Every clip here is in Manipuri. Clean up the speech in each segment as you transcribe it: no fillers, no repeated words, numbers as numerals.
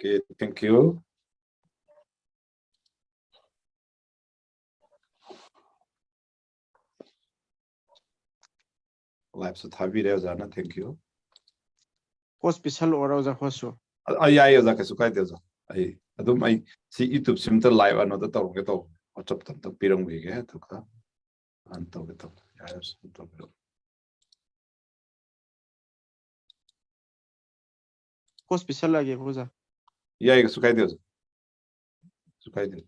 Okay, thank you. Live so video jana, thank you. Hospital or other hospital. Ay oza kasu kai de oza. Ay adum ay si YouTube simta live ano da taw ke taw. WhatsApp tam pirang wi ge to ka. An taw ke taw. Yes, taw. Hospital lagi hoza. Ya kasu kai de oza. Su kai de.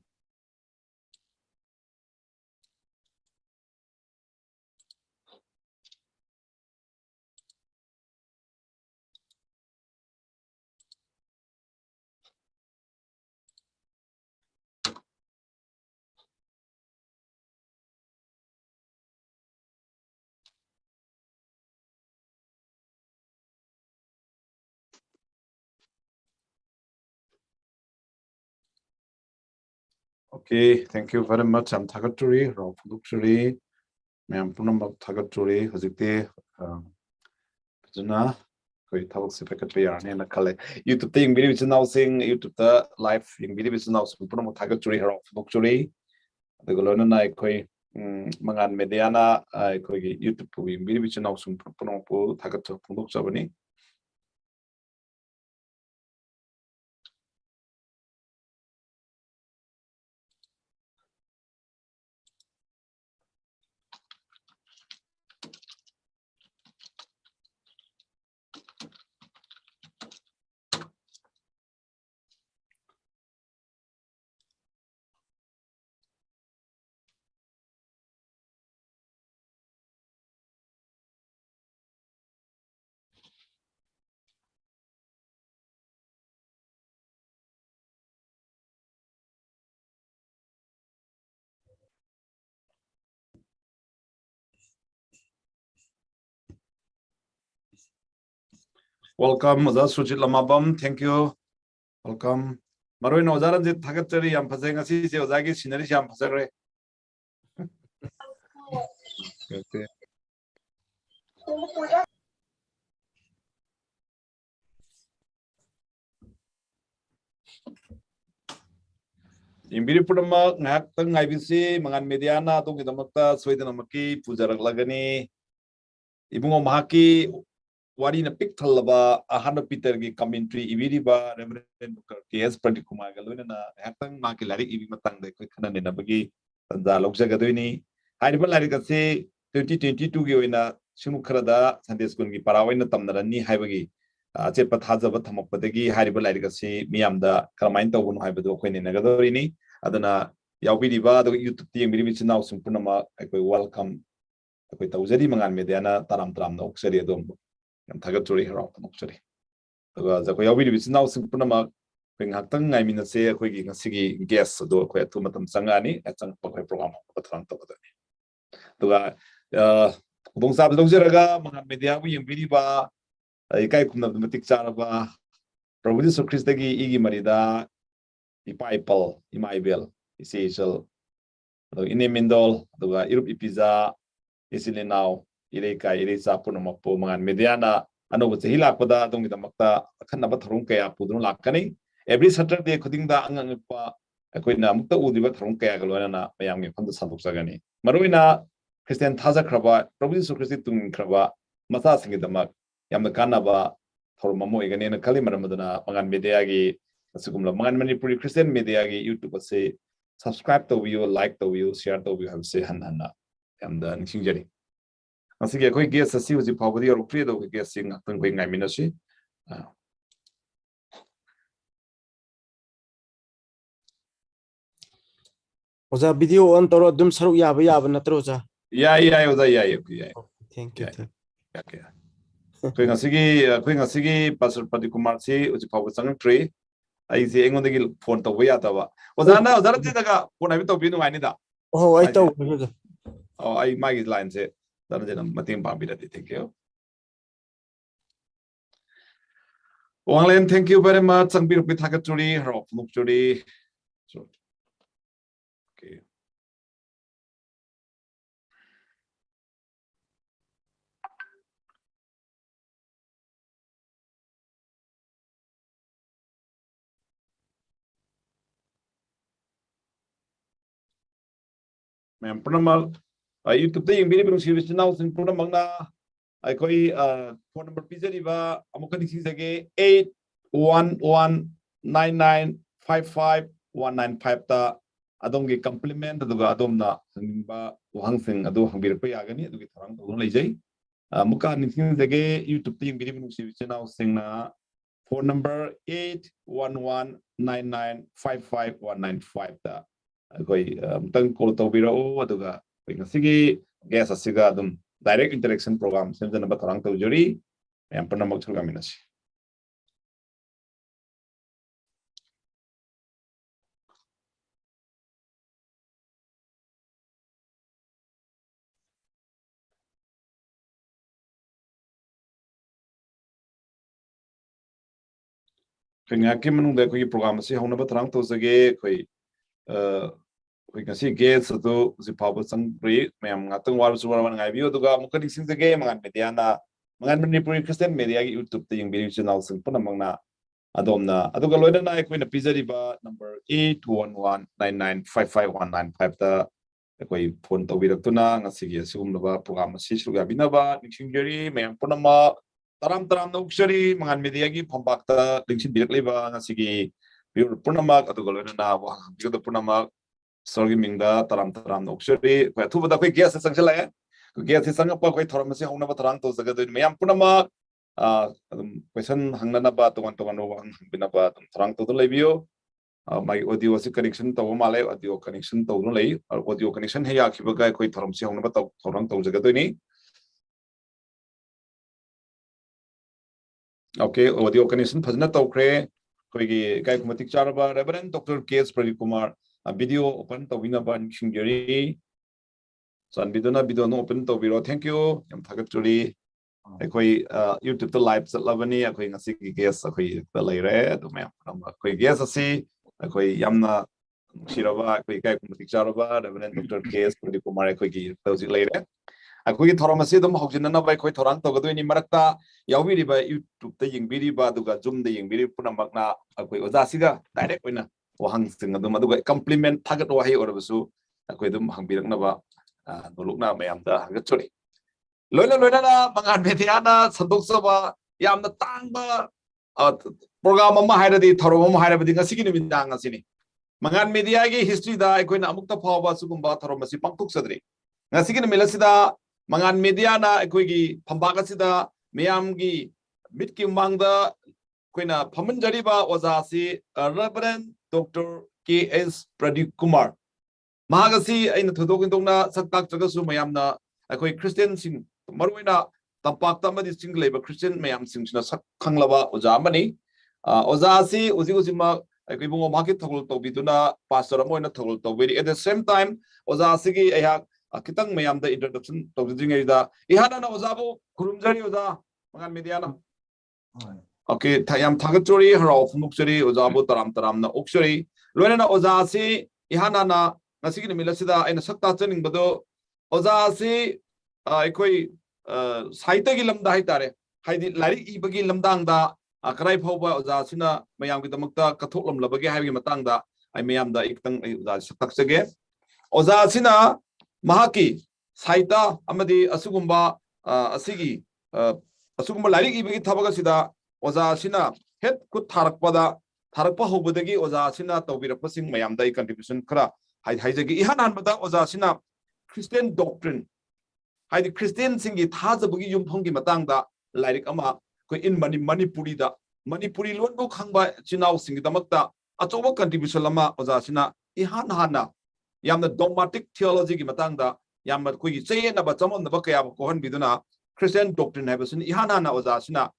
Okay, thank you very much. I'm Thagaturi, Rev.Dr.Kh.Pradeepkumar. I'm Punam Thagaturi. Hojikte Jana koi thawak se packet pe yarne na khale. YouTube te video is now sing YouTube ta live video is now Punam Thagaturi, Rev.Dr.Kh.Pradeepkumar. The Golona na koi mangan media na koi YouTube video is now Punam Thagaturi. Welcome, Oza Sujit Lamabam. Thank you. Welcome. Maroin Ozaran Jit Thagaturi am Pasanga si Ozagi Sinari Sham Pasare. Okay. Imbiri Pudama, Naktang IBC, Mangan Mediana, Tongitamata, Swedenamaki, Pujarak Lagani, Ibungo Mahaki, Warina Pictalaba, Ahana Peter commentary, Iviriba, Rev.Dr.Kh.Pradeepkumar, Galuna, Haktang Makilari, Ibimatang, the Quickana Nabagi, Zaloksa Gaduni. Haiba Laricase 2022 Gioina, Shimukrada, Sunday School Parawina Tamnarani, Haibagi. Chepa Hazaba Tamopadagi, Hariba Laricase, Miamda, Carmine Tobun Hibado Queen in Nagadorini, Adana Yabidiba, the YouTube team, which now Sumpunama, I could welcome the Tawzeri Mangan Mediana, Taram Tram, no Xeria Dombo, and Tagaturi Hero, Noxeri. The Koyabi, which now Sumpunama, when Hatang, I mean, say a quick Sigi guess, do a quiet Tumatam Sangani, at some program of Atlanto. Bong Sab Lozeraga, Mangan Media, we in Vidiba. Ikai kumna matik charaba Prabhu Jesu Christagi igi marida ipaipal imaibel isisal inimindol duga irup ipiza isilinao ireka iresa punamapo mangan mediana ano bose hilakpada dong gidamakta akhanaba tharung kaya pudun lakani every Saturday khudingda angangpa akoina mukta udiba tharung kaya galwana mayamgi phanda sandoksagani maruina Christian thaza kraba Prabhu Jesu Christi tung kraba masa singidamak Yamna Kanaba for Mamo Egan Kalimaradana, Mangan Mediagi, Sugumla, Mangan Manipuri Christian Mediagi, YouTube say, subscribe to view, like the view, share the view, have say Hanana, and the Nixingeri. I think a quick guess, a series of poverty or credo guessing a thing I mean, she. Was a video on Toro Dum Saru Yaba Natroza? Yeah. Thank you. Okay. Queen a Sigi, Pastor Pradeepkumar, which is power sung tree. I see on the phone to Wayatava. Was I now that when I told you Anida? Oh, I thought. Oh, I might line say that is a Matin Bambi that they take you. Wanglen, thank you very much. Some people with Hagaturi, Rob Mukjuri. So, okay. Ma'am Punamal, YouTube the Ingrid Series now in Punamanga. I call phone number pizza river, Amokani 8119955 ta Adongi compliment the Gadomna, Simba, Wangsing, Ado Hambir Payagani, the Tarang Lajay. Muka Nitin the gay YouTube the Ingrid Series now sing phone number 8119955 ta. Koi tang call to biro aduga sige gas asiga dum direct interaction program sem jana batarang to juri yang pernah maksud kami nasi kaya menung deh koi program sih hong batarang to sege koi koi kasi gas atau si power sang pri memang ngatung waru suara ngai bio aduga muka di sini sege mangan media na mangan Manipuri Christian media ki YouTube te yang video channel sing pernah mangna Adomna aduga loida na koi na pizza riba number 8119955 ta koi phone to birak tuna ngasigi sum laba program si suga binaba ningsingjeri mem punama taram nuksari mangan media gi phambak ta lingsin birak leba ngasigi biur punama aduga loida na wa birak punama sorgi mingda taram nuksari koi thu bada koi gas sangsala ya gas sangapa koi thoram si hongna ba tarang to jaga do mem punama question hangnana ba tongan wang binaba tarang to lebio my audio si connection to malay audio connection to no lay audio connection he ya khibaga koi thoram si hongna ba to thorang to jaga do ni okay audio connection phajna to kre koi gi kai kumatik charaba Rev.Dr.Kh.Pradeepkumar video open to wina ba shingjeri san video no open to biro thank you yam thagat chuli koi YouTube to live salabani koi ngasi gi guest koi ta lay re to me koi guest asi koi yamna shiraba koi kai kumatik charaba Rev.Dr.Kh.Pradeepkumar koi gi tawsi lay re akoi thoram asi dum hojinna ba koi thorang to gadoi ni marakta yawi ba YouTube ta yingbiri ba duga Zoom da yingbiri punamakna akoi oja siga direct oina wahang sing adum aduga compliment thagat wahi orabasu akoi dum hangbirakna ba dolukna mayam da hagat chori loina na mangan media na sandok saba yamna tangba program amma hairadi thorom amma hairabadi ngasigi ni mindang ngasini mangan media gi history da akoi na amukta phawba sugumba thorom asi pangtuk sadri ngasigi ni milasida mangan media na akoi gi phambak asida miyam gi mitki mangda koina phamanjari ba oza si Rev.Dr.Kh.Pradeepkumar mahagasi aina thodokin tongna saktak jagasu mayamna akoi Christian sing maruina tampak tamadi sing leba Christian mayam sing sina sak khanglaba oza amani oza si uzi akoi bungo market thogol tobiduna pastor amoina thogol tobiri at the same time oza si gi ayak kitang mayam da introduction tobiding da ihana na oza bu kurumjari oza mangan media na okay yam thagat chori harau phumuksari oza bu taram na oksari loina na oza si ihana na ngasigi ni milasida aina sakta chaning bado oza si akoi saita gi lamda hai tare haidi lari ibagi lamdang da karai phawba oza sina mayam gi damakta kathoklam labagi haigi matang da ai mayam da iktang oza saktak chage oza sina mahaki saita amadi asugumba asigi asugumba lari ibagi thabaga sida oza sina het kut tharakpa hobadagi oza sina tawbirakpasing mayam da contribution khara haijagi ihanan bada oza sina Christian doctrine haidi Christian singi thajabagi yumphongi matangda lairik ama ko in Manipuri da Manipuri lon bo khangba chinau singi damakta achoba contribution lama oza sina ihana yamna dogmatic theology gi matangda yamna ko gi chayena ba chamon ba kaya ko han biduna Christian doctrine habasin ihana oza sina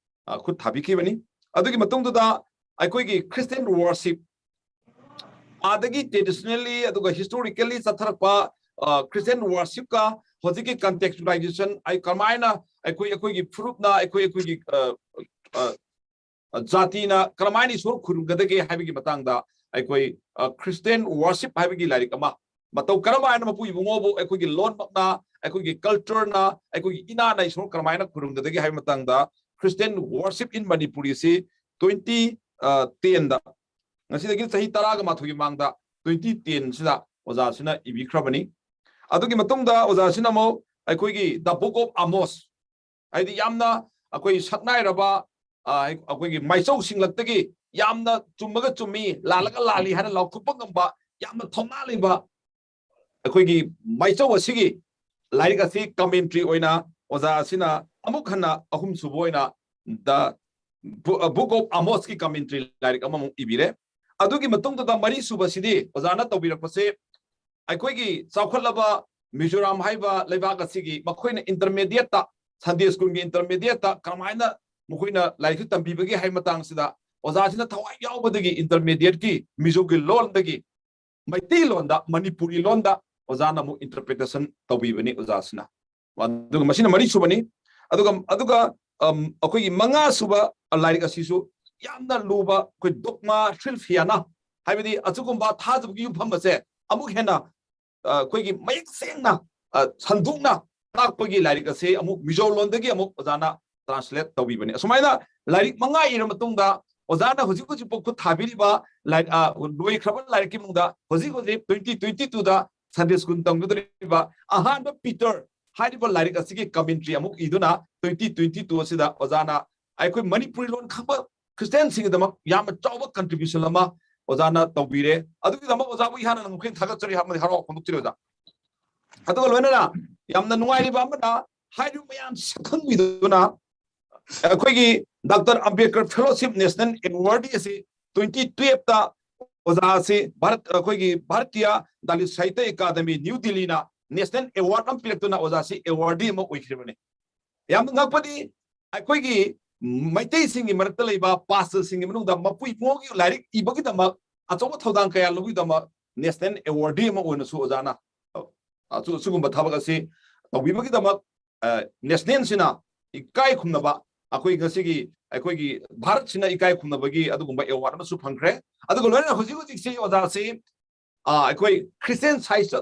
khut thabiki bani adugi matungda aikoi gi Christian worship adagi traditionally aduga historically satharakpa Christian worship ka hojiki contextualization ai kamaina aikoi gi fruit na aikoi gi jati na kamaini sur khurgadage habigi matangda aikoi Christian worship habigi larik ama matau karamaina mapu ibungobo aikoi gi lon makna aikoi gi culture na aikoi gi ina na sur kamaina khurgadage habi matangda Christian worship in Manipuri si 2010 da ngasi dagi sahi taraga mathugi mangda 2010 sida oza sina ibi khrabani ꯑꯗꯨꯒꯤ ꯃꯇꯨꯡꯗ ꯑꯣꯖꯥꯁꯤꯅ ꯑꯃꯨꯛ ꯑꯩꯈꯣꯏꯒꯤ ꯗ ꯕꯨꯛ ꯑꯣꯐ ꯑꯃꯣꯁ ꯍꯥꯏꯗꯤ ꯌꯥꯝꯅ ꯑꯩꯈꯣꯏ ꯁꯛꯅꯥꯏꯔꯕ ꯑꯩꯈꯣꯏꯒꯤ ꯃꯥꯏꯆꯧꯁꯤꯡꯂꯛꯇꯒꯤ ꯌꯥꯝꯅ ꯆꯨꯝꯃꯒ ꯆꯨꯝꯃꯤ ꯂꯥꯜꯂꯒ ꯂꯥꯜꯂꯤ ꯍꯥꯏꯅ ꯂꯥꯎꯊꯣꯛꯄ ꯉꯝꯕ ꯌꯥꯝꯅ ꯊꯧꯅꯥ ꯂꯩꯕ ꯑꯩꯈꯣꯏꯒꯤ ꯃꯥꯏꯆꯧ ꯑꯁꯤꯒꯤ ꯂꯥꯏꯔꯤꯛ ꯑꯁꯤ ꯀꯃꯦꯟꯇ꯭ꯔꯤ ꯑꯣꯏꯅ ꯑꯣꯖꯥ ꯑꯁꯤꯅ ꯑꯃꯨꯛ ꯍꯟꯅ ꯑꯍꯨꯝꯁꯨꯕ ꯑꯣꯏꯅ ꯗ ꯕꯨꯛ ꯑꯣꯐ ꯑꯃꯣꯁꯀꯤ ꯀꯃꯦꯟꯇ꯭ꯔꯤ ꯂꯥꯏꯔꯤꯛ ꯑꯃꯃꯨꯛ ꯏꯕꯤꯔꯦ ꯑꯗꯨꯒꯤ ꯃꯇꯨꯡꯗ ꯃꯔꯤꯁꯨꯕꯁꯤꯗꯤ ꯑꯣꯖꯥꯅ ꯇꯧꯕꯤꯔꯛꯄꯁꯦ ꯑꯩꯈꯣꯏꯒꯤ ꯆꯥꯎꯈꯠꯂꯕ ꯃꯤꯖꯣꯔꯥꯝ ꯍꯥꯏꯕ ꯂꯩꯕꯥꯛ ꯑꯁꯤꯒꯤ ꯃꯈꯣꯏꯅ ꯏꯟꯇꯔꯃꯦꯗꯤꯌꯦꯠꯇ ꯁꯟꯗꯦ ꯁ꯭ꯀꯨꯜꯒꯤ ꯏꯟꯇꯔꯃꯦꯗꯤꯌꯦꯠꯇ ꯀꯔꯝꯍꯥꯏꯅ ꯃꯈꯣꯏꯅ ꯂꯥꯏꯔꯤꯛ ꯇꯝꯕꯤꯕꯒꯦ ꯍꯥꯏꯕ ꯃꯇꯥꯡꯁꯤꯗ ꯑꯣꯖꯥꯁꯤꯅ ꯊꯋꯥꯏ ꯌꯥꯎꯕꯗꯒꯤ ꯏꯟꯇꯔꯃꯦꯗꯤꯌꯦꯠꯀꯤ ꯃꯤꯖꯣꯒꯤ ꯂꯣꯟꯗꯒꯤ ꯃꯩꯇꯩꯂꯣꯟꯗ ꯃꯅꯤꯄꯨꯔꯤ ꯂꯣꯟꯗ ꯑꯣꯖꯥꯅ ꯑꯃꯨꯛ ꯏꯟꯇꯔꯄ꯭ꯔꯤꯇꯦꯁꯟ ꯇꯧꯕꯤꯕꯅꯤ ꯑꯣꯖꯥꯁꯤꯅ ꯑꯗꯨꯒ ꯃꯁꯤꯅ ꯃꯔꯤꯁꯨꯕꯅꯤ ꯑꯗꯨꯒ ꯑꯩꯈꯣꯏꯒꯤ ꯃꯉꯥꯁꯨꯕ ꯂꯥꯏꯔꯤꯛ ꯑꯁꯤꯁꯨ ꯌꯥꯝꯅ ꯂꯨꯕ ꯑꯩꯈꯣꯏ ꯗꯣꯛꯃꯥ ꯁꯤꯜꯐꯤꯌꯥꯅ ꯍꯥꯏꯕꯗꯤ ꯑꯁꯤꯒꯨꯝꯕ ꯊꯥꯖꯕꯒꯤ ꯌꯨꯝꯐꯝ ꯑꯁꯦ ꯑꯃꯨꯛ ꯍꯦꯟꯅ ꯑꯩꯈꯣꯏꯒꯤ ꯃꯌꯦꯛ ꯁꯦꯡꯅ ꯁꯟꯗꯣꯛꯅ ꯇꯥꯛꯄꯒꯤ ꯂꯥꯏꯔꯤꯛ ꯑꯁꯤ ꯑꯃꯨꯛ ꯃꯤꯖꯣ ꯂꯣꯟꯗꯒꯤ ꯑꯃꯨꯛ ꯑꯣꯖꯥꯅ ꯇ꯭ꯔꯥꯟꯁꯂꯦꯠ ꯇꯧꯕꯤꯕꯅꯤ ꯑꯁꯨꯃꯥꯏꯅ ꯂꯥꯏꯔꯤꯛ ꯃꯉꯥ ꯏꯔꯕ ꯃꯇꯨꯡꯗ ꯑꯣꯖꯥꯅ ꯍꯧꯖꯤꯛꯐꯥꯎ ꯈꯨꯠ ꯊꯥꯕꯤꯔꯤꯕ ꯂꯣꯏꯈ꯭ꯔꯕ ꯂꯥꯏꯔꯤꯛꯀꯤ ꯃꯅꯨꯡꯗ ꯍꯧꯖꯤꯛ 2022ꯗ ꯁꯟꯗꯦ ꯁ꯭ꯀꯨꯜ ꯇꯝꯒꯗꯧꯔꯤꯕ ꯑꯍꯥꯟꯕ ꯄꯤꯇꯔ ꯍꯥꯏꯔꯤꯕ ꯂꯥꯏꯔꯤꯛ ꯑꯁꯤꯒꯤ ꯀꯃꯦꯟꯇ꯭ꯔꯤ ꯑꯃꯨꯛ ꯏꯗꯨꯅ 2022 ꯑꯁꯤꯗ ꯑꯣꯖꯥꯅ ꯑꯩꯈꯣꯏ ꯃꯅꯤꯄꯨꯔꯤ ꯂꯣꯟ ꯈꯪꯕ ꯈ꯭ꯔꯤꯁꯇꯤꯌꯥꯟꯁꯤꯡꯒꯤꯗꯃꯛ ꯌꯥꯝꯅ ꯆꯥꯎꯕ ꯀꯟꯇ꯭ꯔꯤꯕ꯭ꯌꯨꯁꯟ ꯑꯃ ꯑꯣꯖꯥꯅ ꯇꯧꯕꯤꯔꯦ ꯑꯗꯨꯒꯤꯗꯃꯛ ꯑꯣꯖꯥꯕꯨ ꯏꯍꯥꯟ ꯍꯥꯟꯅ ꯃꯈꯣꯏꯅ ꯊꯥꯒꯠꯆꯔꯤ ꯍꯥꯏꯕꯗꯤ ꯍꯔꯥꯎ ꯐꯣꯡꯗꯣꯛꯆꯔꯤ ꯑꯣꯖꯥ ꯑꯗꯨꯒ ꯂꯣꯏꯅꯅ ꯌꯥꯝꯅ ꯅꯨꯡꯉꯥꯏꯔꯤꯕ ꯑꯃꯅ ꯍꯥꯏꯔꯤꯕ ꯃꯌꯥꯝ ꯁꯛꯈꯪꯕꯤꯗꯨꯅ ꯑꯩꯈꯣꯏꯒꯤ doctor Ambedkar fellowship national award ꯑꯁꯤ 2012ꯇ ꯑꯣꯖꯥ ꯑꯁꯤ ꯑꯩꯈꯣꯏꯒꯤ ꯚꯥꯔꯇꯤꯌꯥ ꯗꯂꯤꯠ ꯁꯥꯍꯤꯇ꯭ꯌ ꯑꯦꯀꯥꯗꯃꯤ ꯅ꯭ꯌꯨ ꯗꯤꯜꯂꯤꯅ ꯅꯦꯁꯅꯦꯜ ꯑꯦꯋꯥꯔꯗ ꯑꯃ ꯄꯤꯔꯛꯇꯨꯅ ꯑꯣꯖꯥꯁꯤ ꯑꯦꯋꯥꯔꯗꯤ ꯑꯃ ꯑꯣꯏꯈꯤꯕꯅꯤ ꯌꯥꯝꯅ ꯉꯛꯄꯗꯤ ꯑꯩꯈꯣꯏꯒꯤ ꯃꯩꯇꯩꯁꯤꯡꯒꯤ ꯃꯔꯛꯇ ꯂꯩꯕ ꯄꯥꯁꯇꯔꯁꯤꯡꯒꯤ ꯃꯅꯨꯡꯗ ꯃꯄꯨ ꯏꯄꯨꯒꯤ ꯂꯥꯏꯔꯤꯛ ꯏꯕꯒꯤꯗꯃꯛ ꯑꯆꯧꯕ ꯊꯧꯗꯥꯡ ꯀꯌꯥ ꯂꯧꯕꯒꯤꯗꯃꯛ ꯅꯦꯁꯅꯦꯜ ꯑꯦꯋꯥꯔꯗꯤ ꯑꯃ ꯑꯣꯏꯅꯁꯨ ꯑꯣꯖꯥꯅ ꯑꯁꯤꯒꯨꯝꯕ ꯊꯕꯛ ꯑꯁꯤ ꯇꯧꯕꯤꯕꯒꯤꯗꯃꯛ ꯅꯦꯁꯅꯦꯜꯁꯤꯅ ꯏꯀꯥꯏ ꯈꯨꯝꯅꯕ ꯑꯩꯈꯣꯏ ꯉꯁꯤꯒꯤ ꯑꯩꯈꯣꯏꯒꯤ ꯚꯥꯔꯠꯁꯤꯅ ꯏꯀꯥꯏ ꯈꯨꯝꯅꯕꯒꯤ ꯑꯗꯨꯒꯨꯝꯕ ꯑꯦꯋꯥꯔꯗ ꯑꯃꯁꯨ ꯐꯪꯈ꯭ꯔꯦ ꯑꯗꯨꯒ ꯂꯣꯏꯅꯅ ꯍꯧꯖꯤꯛꯁꯤ ꯑꯣꯖꯥꯁꯤ ꯑꯩꯈꯣꯏ ꯈ꯭ꯔꯤꯁꯇꯤꯌꯟ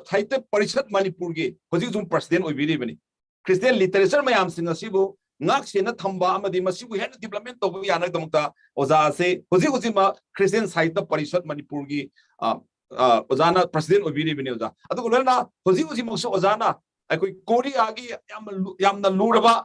ꯁꯥꯍꯤꯇ꯭ꯌ ꯄꯔꯤꯁꯠ ꯃꯅꯤꯄꯨꯔꯒꯤ ꯍꯧꯖꯤꯛ ꯁꯨꯝ ꯄ꯭ꯔꯁꯤꯗꯦꯟ ꯑꯣꯏꯕꯤꯔꯤꯕꯅꯤ ꯈ꯭ꯔꯤꯁꯇꯤꯌꯟ ꯂꯤꯇꯔꯦꯆꯔ ꯃꯌꯥꯝꯁꯤꯡ ꯑꯁꯤꯕꯨ ꯉꯥꯛ ꯁꯦꯟꯅ ꯊꯝꯕ ꯑꯃꯗꯤ ꯃꯁꯤꯕꯨ ꯍꯦꯟꯅ ꯗꯤꯕ꯭ꯂꯞꯃꯦꯟ ꯇꯧꯕ ꯌꯥꯅꯕꯒꯤꯗꯃꯛꯇ ꯑꯣꯖꯥ ꯑꯁꯤ ꯍꯧꯖꯤꯛꯃꯛ ꯈ꯭ꯔꯤꯁꯇꯤꯌꯟ ꯁꯥꯍꯤꯇ꯭ꯌ ꯄꯔꯤꯁꯠ ꯃꯅꯤꯄꯨꯔꯒꯤ ꯑꯣꯖꯥꯅ ꯄ꯭ꯔꯁꯤꯗꯦꯟ ꯑꯣꯏꯕꯤꯔꯤꯕꯅꯤ ꯑꯣꯖꯥ ꯑꯗꯨꯒ ꯂꯣꯏꯅꯅ ꯍꯧꯖꯤꯛꯃꯛꯁꯨ ꯑꯣꯖꯥꯅ ꯑꯩꯈꯣꯏ ꯀꯣꯔꯤꯌꯥꯒꯤ ꯌꯥꯝꯅ ꯂꯨꯔꯕ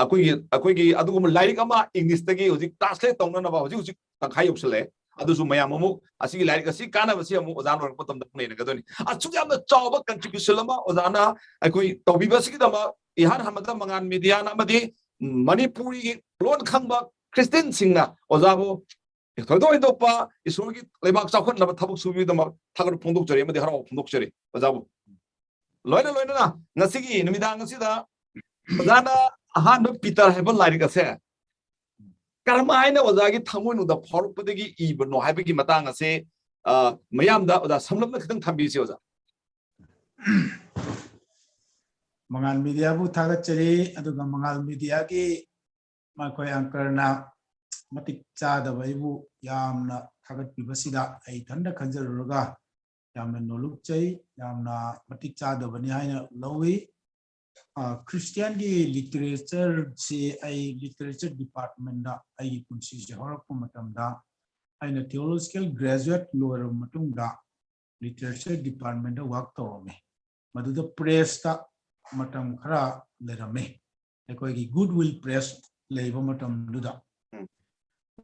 ꯑꯩꯈꯣꯏꯒꯤ ꯑꯗꯨꯒꯨꯝꯕ ꯂꯥꯏꯔꯤꯛ ꯑꯃ ꯏꯪꯂꯤꯁꯇꯒꯤ ꯍꯧꯖꯤꯛ ꯇ꯭ꯔꯥꯟꯁꯂꯦꯠ ꯇꯧꯅꯅꯕ ꯍꯧꯖꯤꯛ tangkai yokselé adusu mayam amuk asigi larik asi kana basi amuk ozan lorok patam da nei nagadoni asu yamna chawba contribution ama ozana akoi tobi basigi dama ihan hamada mangan media na amadi manipuri lon khangba christian singna ozabu thodo indopa isurgi lebak chawkhon na thabuk subi dama thagar phondok jari amadi haro phondok jari ozabu loina na ngasigi numidang asida ozana ahan peter hebel larik ase karmaina ozagi thamoi da phoruk padagi ibno haibagi matang ase mayamda oza samlamna khitang thambi se oza mangal media bu thagat chari aduga mangal media gi makoi ankarna matik cha da baibu yamna thagat pibasida ai thanda khanjaruga yamna noluk chai yamna matik cha da bani haina lowi Christian gi literature se ai literature department da ai punsi se horak matam da aina theological graduate lower matung da literature department da work to me madu da press ta matam khara lerame ekoi gi goodwill press leiba matam duda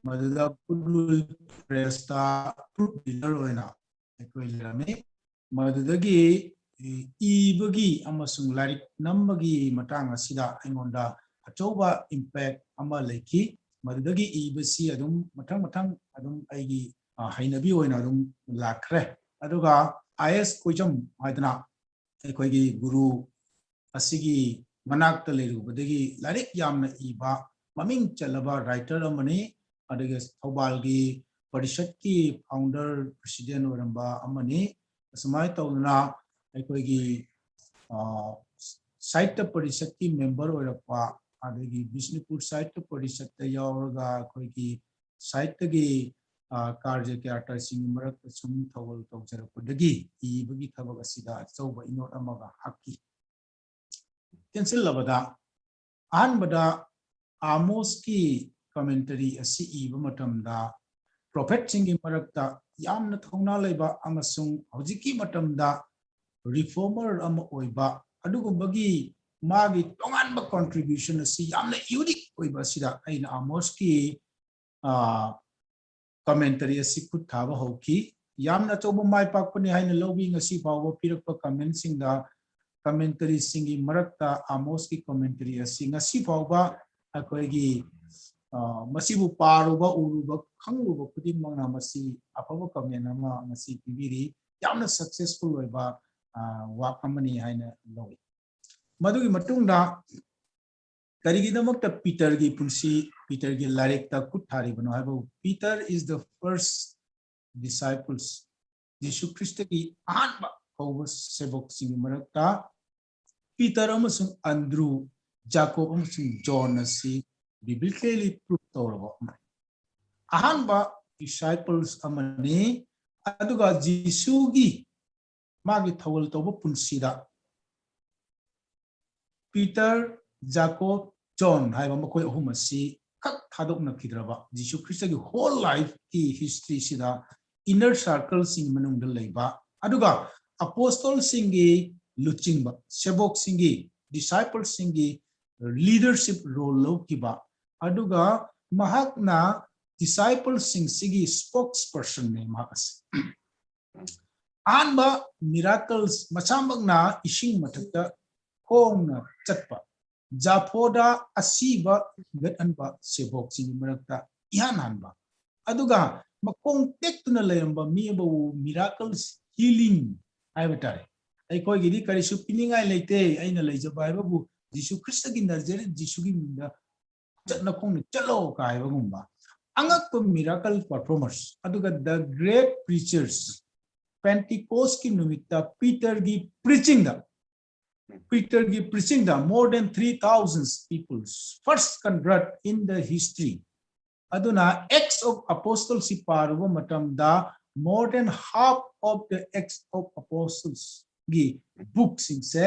madu da goodwill press ta proof dealer oina ekoi lerame madu da gi ibagi amasung larik nambagi matang asida aingonda achoba impact ama leki madudagi ibasi adum matang adum aigi hainabi oina adum lakhre aduga is koijam haidana ekoigi guru asigi manakta lerubadagi larik yamna iba maming chalaba writer amani aduga thobalgi parishad ki founder president oramba amani asmai tawna अकोगी साहित्य परिषद की मेंबर होरपा अदगी बिष्णुपुर साहित्य परिषद यावरगा अकोगी साहित्य की कार्य के आर्टिस्ट मरक सुम थवल तौजरपदगी इबगी थबक असिदा चौबा इनोट अमगा हक्की कैंसिल लबदा आनबदा आमोस की कमेंटरी असि इब मतमदा प्रोफेट सिंह की मरकता यामना थौना लेबा अमसुंग हौजिकी मतमदा reformer ama oiba adugubagi magi tonganba contribution asi yamna unique oiba sida aina Amos ki commentary asi khut thaba hoki yamna chobo mai pakpani haina lobi ngasi pawo pirakpa comment singda commentary singi marakta Amos ki commentary asi ngasi pawa akoigi masibu paruba uruba khangruba khudimangna masi afaba comment ama ngasi pibiri yamna successful oiba work amani haina lobi madugi matungda karigidamakta Peter gi punsi Peter gi larekta kuthari bano haibo Peter is the first disciples Jesus Christ ki ahanba kauba sebok singi marakta Peter amasung Andrew Jacob amasung John asi biblically proof tawraba ahanba disciples amani aduga Jesus gi magi thawal tawba punsida Peter Jacob John haiba makoi ahum asi kak thadokna kidraba Jesus Christ ki whole life ki history sida inner circle sing manungda leiba aduga apostle singi luchingba sebok singi disciple singi leadership role lo kiba aduga mahakna disciple sing sigi spokesperson ne makas anba miracles machamagna ishing matakta kongna chatpa Japoda asiba gatanba sebok sing marakta ihananba aduga makong tektuna layamba miyabu miracles healing aibatare aikoi gidi karisu piningai leite aina leijaba haibabu Jesus Christ gi Nazareth Jesus gi minda chatna kong chalo ka haibagumba angakpa miracle performers aduga the great preachers Pentecost ki numitta Peter gi preaching the more than 3,000 people first convert in the history aduna Acts of Apostles si paruba matamda more than half of the Acts of Apostles gi books in se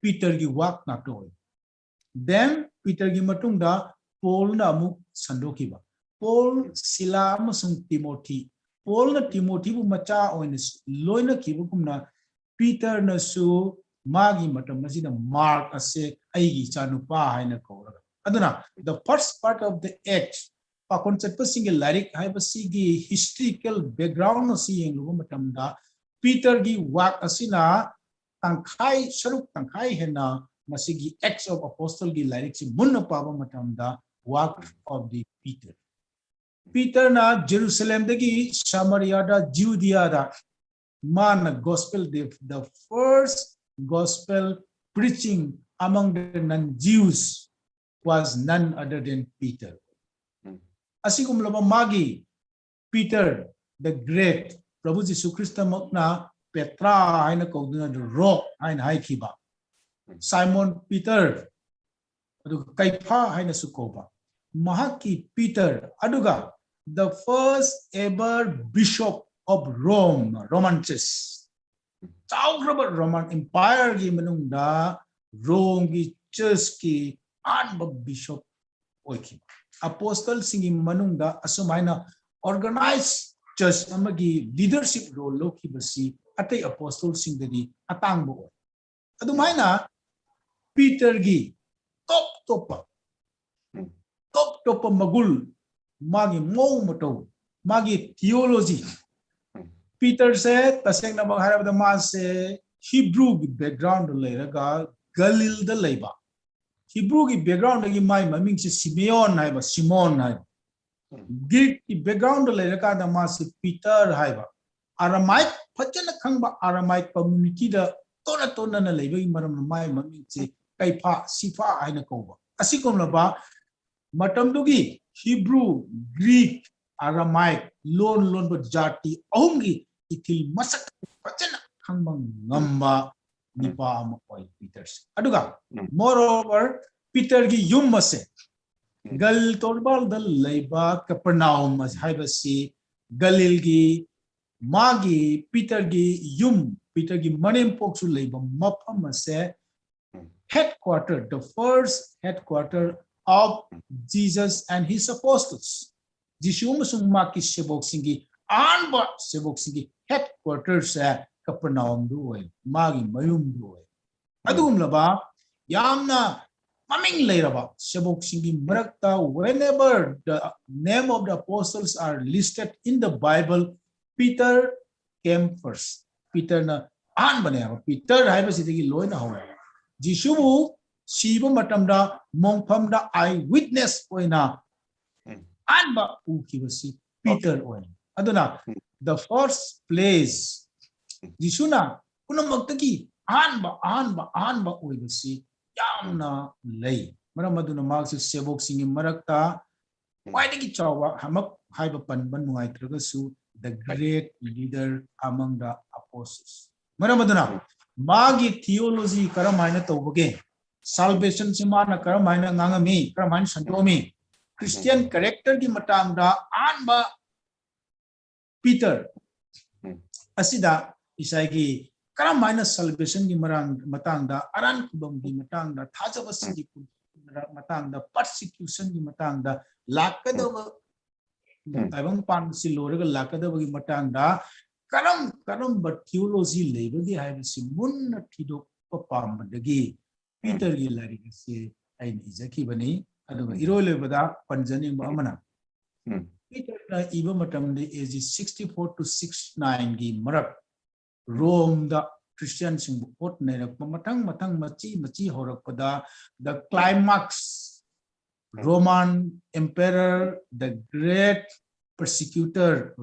Peter gi work na toy then Peter gi matungda Paul na amuk sandokiba Paul Sila amasung Timothy Paul na Timothy bu macha oina loina kibukumna Peter na su magi matam masina Mark ase aigi chanupa haina kauraga aduna the first part of the Acts pa concept single lyric haiba sigi historical background si yenglugo matamda Peter gi work asina tangkai saruk tangkai hena masigi Acts of Apostle gi lyric si munna paba matamda work of the Peter na Jerusalem dagi Samaria da Judea da man gospel the first gospel preaching among the non-Jews was none other than Peter. Asikum laba magi Peter the Great Prabhu Jesus Christ makna Petra haina kauduna the rock haina haikiba Simon Peter aduga Kaipa haina sukoba mahaki Peter aduga the first ever bishop of Rome Roman Church Chaugraba Roman Empire gi manungda Rome gi church ki anba bishop oiki apostle singi manungda asumaina organized church amagi leadership role lo ki basi atai apostle singdadi atangbo adumaina Peter gi top magul magi mo moto magi theology Peter said taseng na magharap da mase Hebrew background leiraga Galil da leiba Hebrew ki background gi mai maming si Simeon haiba Simon haiba Greek ki background leiraga da mase Peter haiba Aramaic phajana khangba Aramaic community da tona na leiba gi maram mai maming si Kaipa Sifa haina kauba asikom laba matam dugi Hebrew Greek Aramaic lon ba jati ahumgi itil masak pachana khambang ngamba nipa amakoi Peters aduga moreover Peter gi yum mase gal torbal dal leiba Capernaum haibasi Galil gi magi Peter gi manem poksu leiba mapam mase headquarter the first headquarter of Jesus and his apostles Jishu masung maki sebok singi anba sebok singi headquarters Capernaum do Magi Mayum do Adum Laba Yamna Maming Lairaba Shabok Singi Marakta whenever the name of the apostles are listed in the Bible, Peter came first. Peter na Anbane, Peter Hibasiti Loina Hawa. Jishubu Shiba Matamda Mongpamda eyewitness Oina Anba Ukibasi Peter Oina. Aduna the first place Jishuna Kunamakaki Anba Oibasi Yamna lay. Maramaduna Marks Sebok singing Marakta. Why did Chawa Hamak Hyperpan Banuai Tragasu, the great leader among the apostles? Maramaduna Magi theology Karamina Toboge, salvation Simana Karamina Nangami, Karaman Santomi, Christian character di Matanga, Anba Peter Asida Isagi. Karam minus salvation di matangda, aran kubang di matangda, tajabas di matangda, persecution di matangda, lakadawa, tabang pan si lorega lakadawa di matangda, karam but theology label di hay si mun na tidok papam dagi, Peter gilari kasi ay nizaki bani, aduga irole bada panjani mo amana. Peter na iba matamda age 64 to 69 gi marak. Rome the Christians in Port matang machi horapada the climax Roman emperor the great persecutor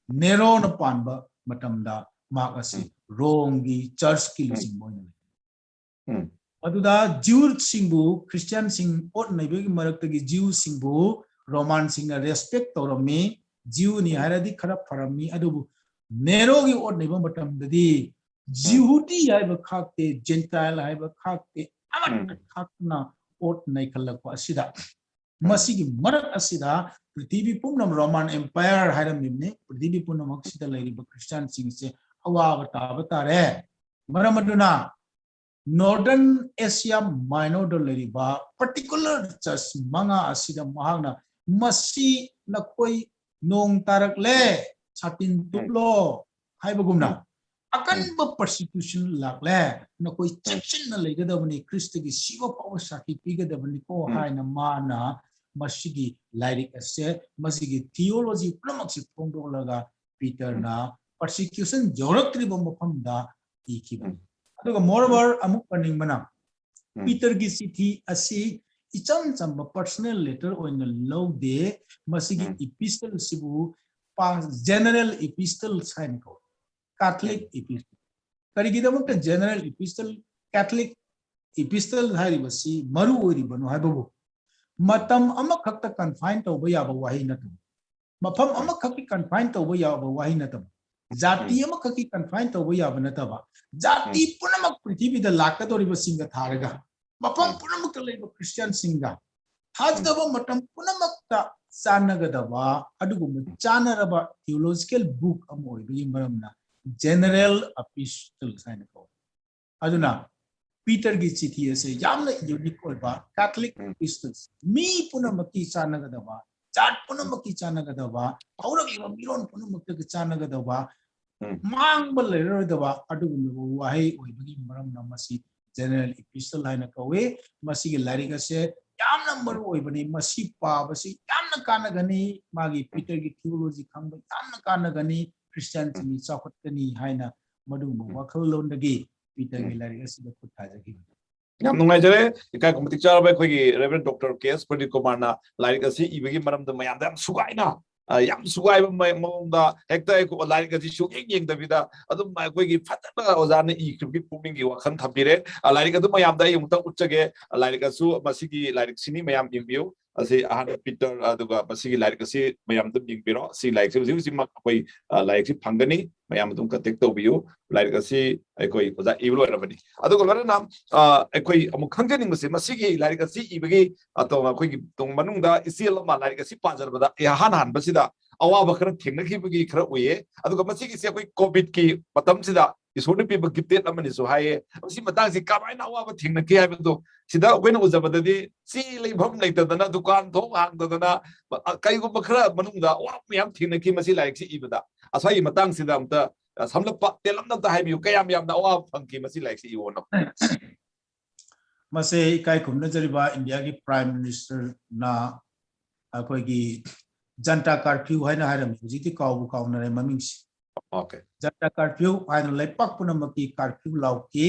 Nero na panba matamda makasi Rome the church killing boy aduda Jew singbu Christian sing Port naibagi maraktagi Jew singbu Roman sing respect torami Jew ni haradi kharap farami adubu Nero gi or neighbor matam dadi Jehudi haiba khakte Gentile haiba khakte amat khakna ot nai khalak pa asida masigi marak asida prithvi pumnam Roman Empire hairam nimne prithvi pumnam aksida lairiba Christian sing se awa bata re maramaduna Northern Asia Minor do lairiba particular church manga asida mahagna masi nakoi nong tarak le Satin tuplo hai bagumna akan ba persecution lakle na koi section na legadabani Kristo gi siwa pawa saki pigadabani ko hai na mana masigi lyric ase masigi theology pramak si pongdo laga Peter na persecution joraktri bomba da ikiba aduga moreover amuk paning mana Peter gi sithi asi icham chamba personal letter oina low de masigi epistle sibu general epistle sign ko Catholic epistle karigidamukta general epistle Catholic epistle haribasi maru ori banu haibabu matam amakhakta confine tawba yaba wahi natum mafam amakhakki confine tawba yaba wahi natum jati amakhakki confine tawba yaba nataba jati punamak prithvi da lakadori basinga tharaga mafam punamak leba Christian singa thajaba matam punamakta Sanagadava, Adugum, Chanaraba theological book amoy, Maramna, general epistle Sanago. Aduna, Peter Gichiti as a Yamla unique Catholic epistles. Me Punamaki Chanagadava, Chat Punamaki Chanagadava, Aura Miron Punamaki Chanagadava, Mang Baladava, Adugum, Wahi, Maramna Masi, general epistle Hinakawe, Masi Lariga said. Yam number oibani masi pa basi yam kanagani magi Peter gi theology khangba yam kanagani Christian ni chakhatani haina madu wakhal londagi Peter gi lari asida khuthaji yam nungai jare ikai komitik charba khoi gi Rev.Dr.Kh.Pradeepkumar na lari kasi ibagi maram da mayam da sugaina yam sugai mongda hekta ko lari kasi sugeng yeng da vida adum khoi gi fatana ozana I khibgi puming gi wakhan thapire lari ka dum mayam da yum ta utchage lari kasu masigi lari sini mayam yingbiu asi ahan Peter aduga masigi lari kasi mayam dum yingbiro si lari si mak khoi lari si phangani mayam dum ka tek to biu lari kasi khoi oza iblo rabani aduga larana khoi amuk khangjaning masi masigi lari kasi ibagi ato khoi gi tung manungda isiel ma lari kasi pajarbada han basida awaba khara thengnakhibagi khara uye aduga masigi se khoi covid ki matam sida isone people gifted amani so haye si matang si kamai na awaba thengnakhi haibdo sida oina uzabadadi si leibham leitadana dukan thong hangdadana kai go khara manungda wa miyam thengnakhi masi like si ibada asai matang sida amta samlapa telamna ta haibiu kayam yam na wa phangki masi like si iwono mase kai kumna jariba India ki Prime Minister na akoi ki janta curfew haina hairam jiti kawu kauna re mamings okay janta curfew haina lepak punamaki curfew lauki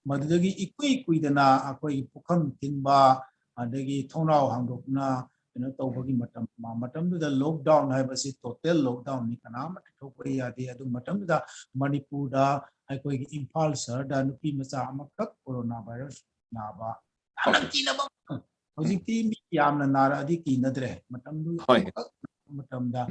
madudagi ikui kuidana akoi pukham tinba adagi thongrao hangdokna tawbagi matam da lockdown haibasi total lockdown ni kanama thokoi adi adu matam da Manipur da akoi Imphal sir da nupi macha amakak coronavirus naba kinaba hojikti mi yamna nara adi kinadre matam du matam da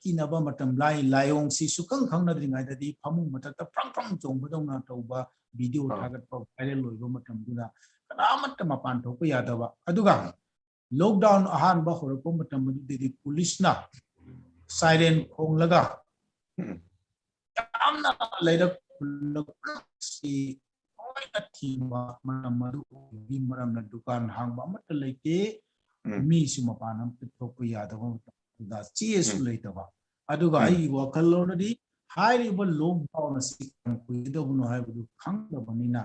kinaba matam lai layong si sukang khangnadri ngai da di phamung matakta prang prang jongbadongna tawba video thagat pa viral loiba matam du da kanamatta mapan thokoi yadaba aduga lockdown ahan ba horako matam di police na siren khonglaga amna laida si oina thima maram bi maram na dukan hangba mat leite mi su mapanam thokpa yadaba da chesu leitaba aduga ai wakalonadi hairiba lockdown asi kuidabunu haibu khangdabanina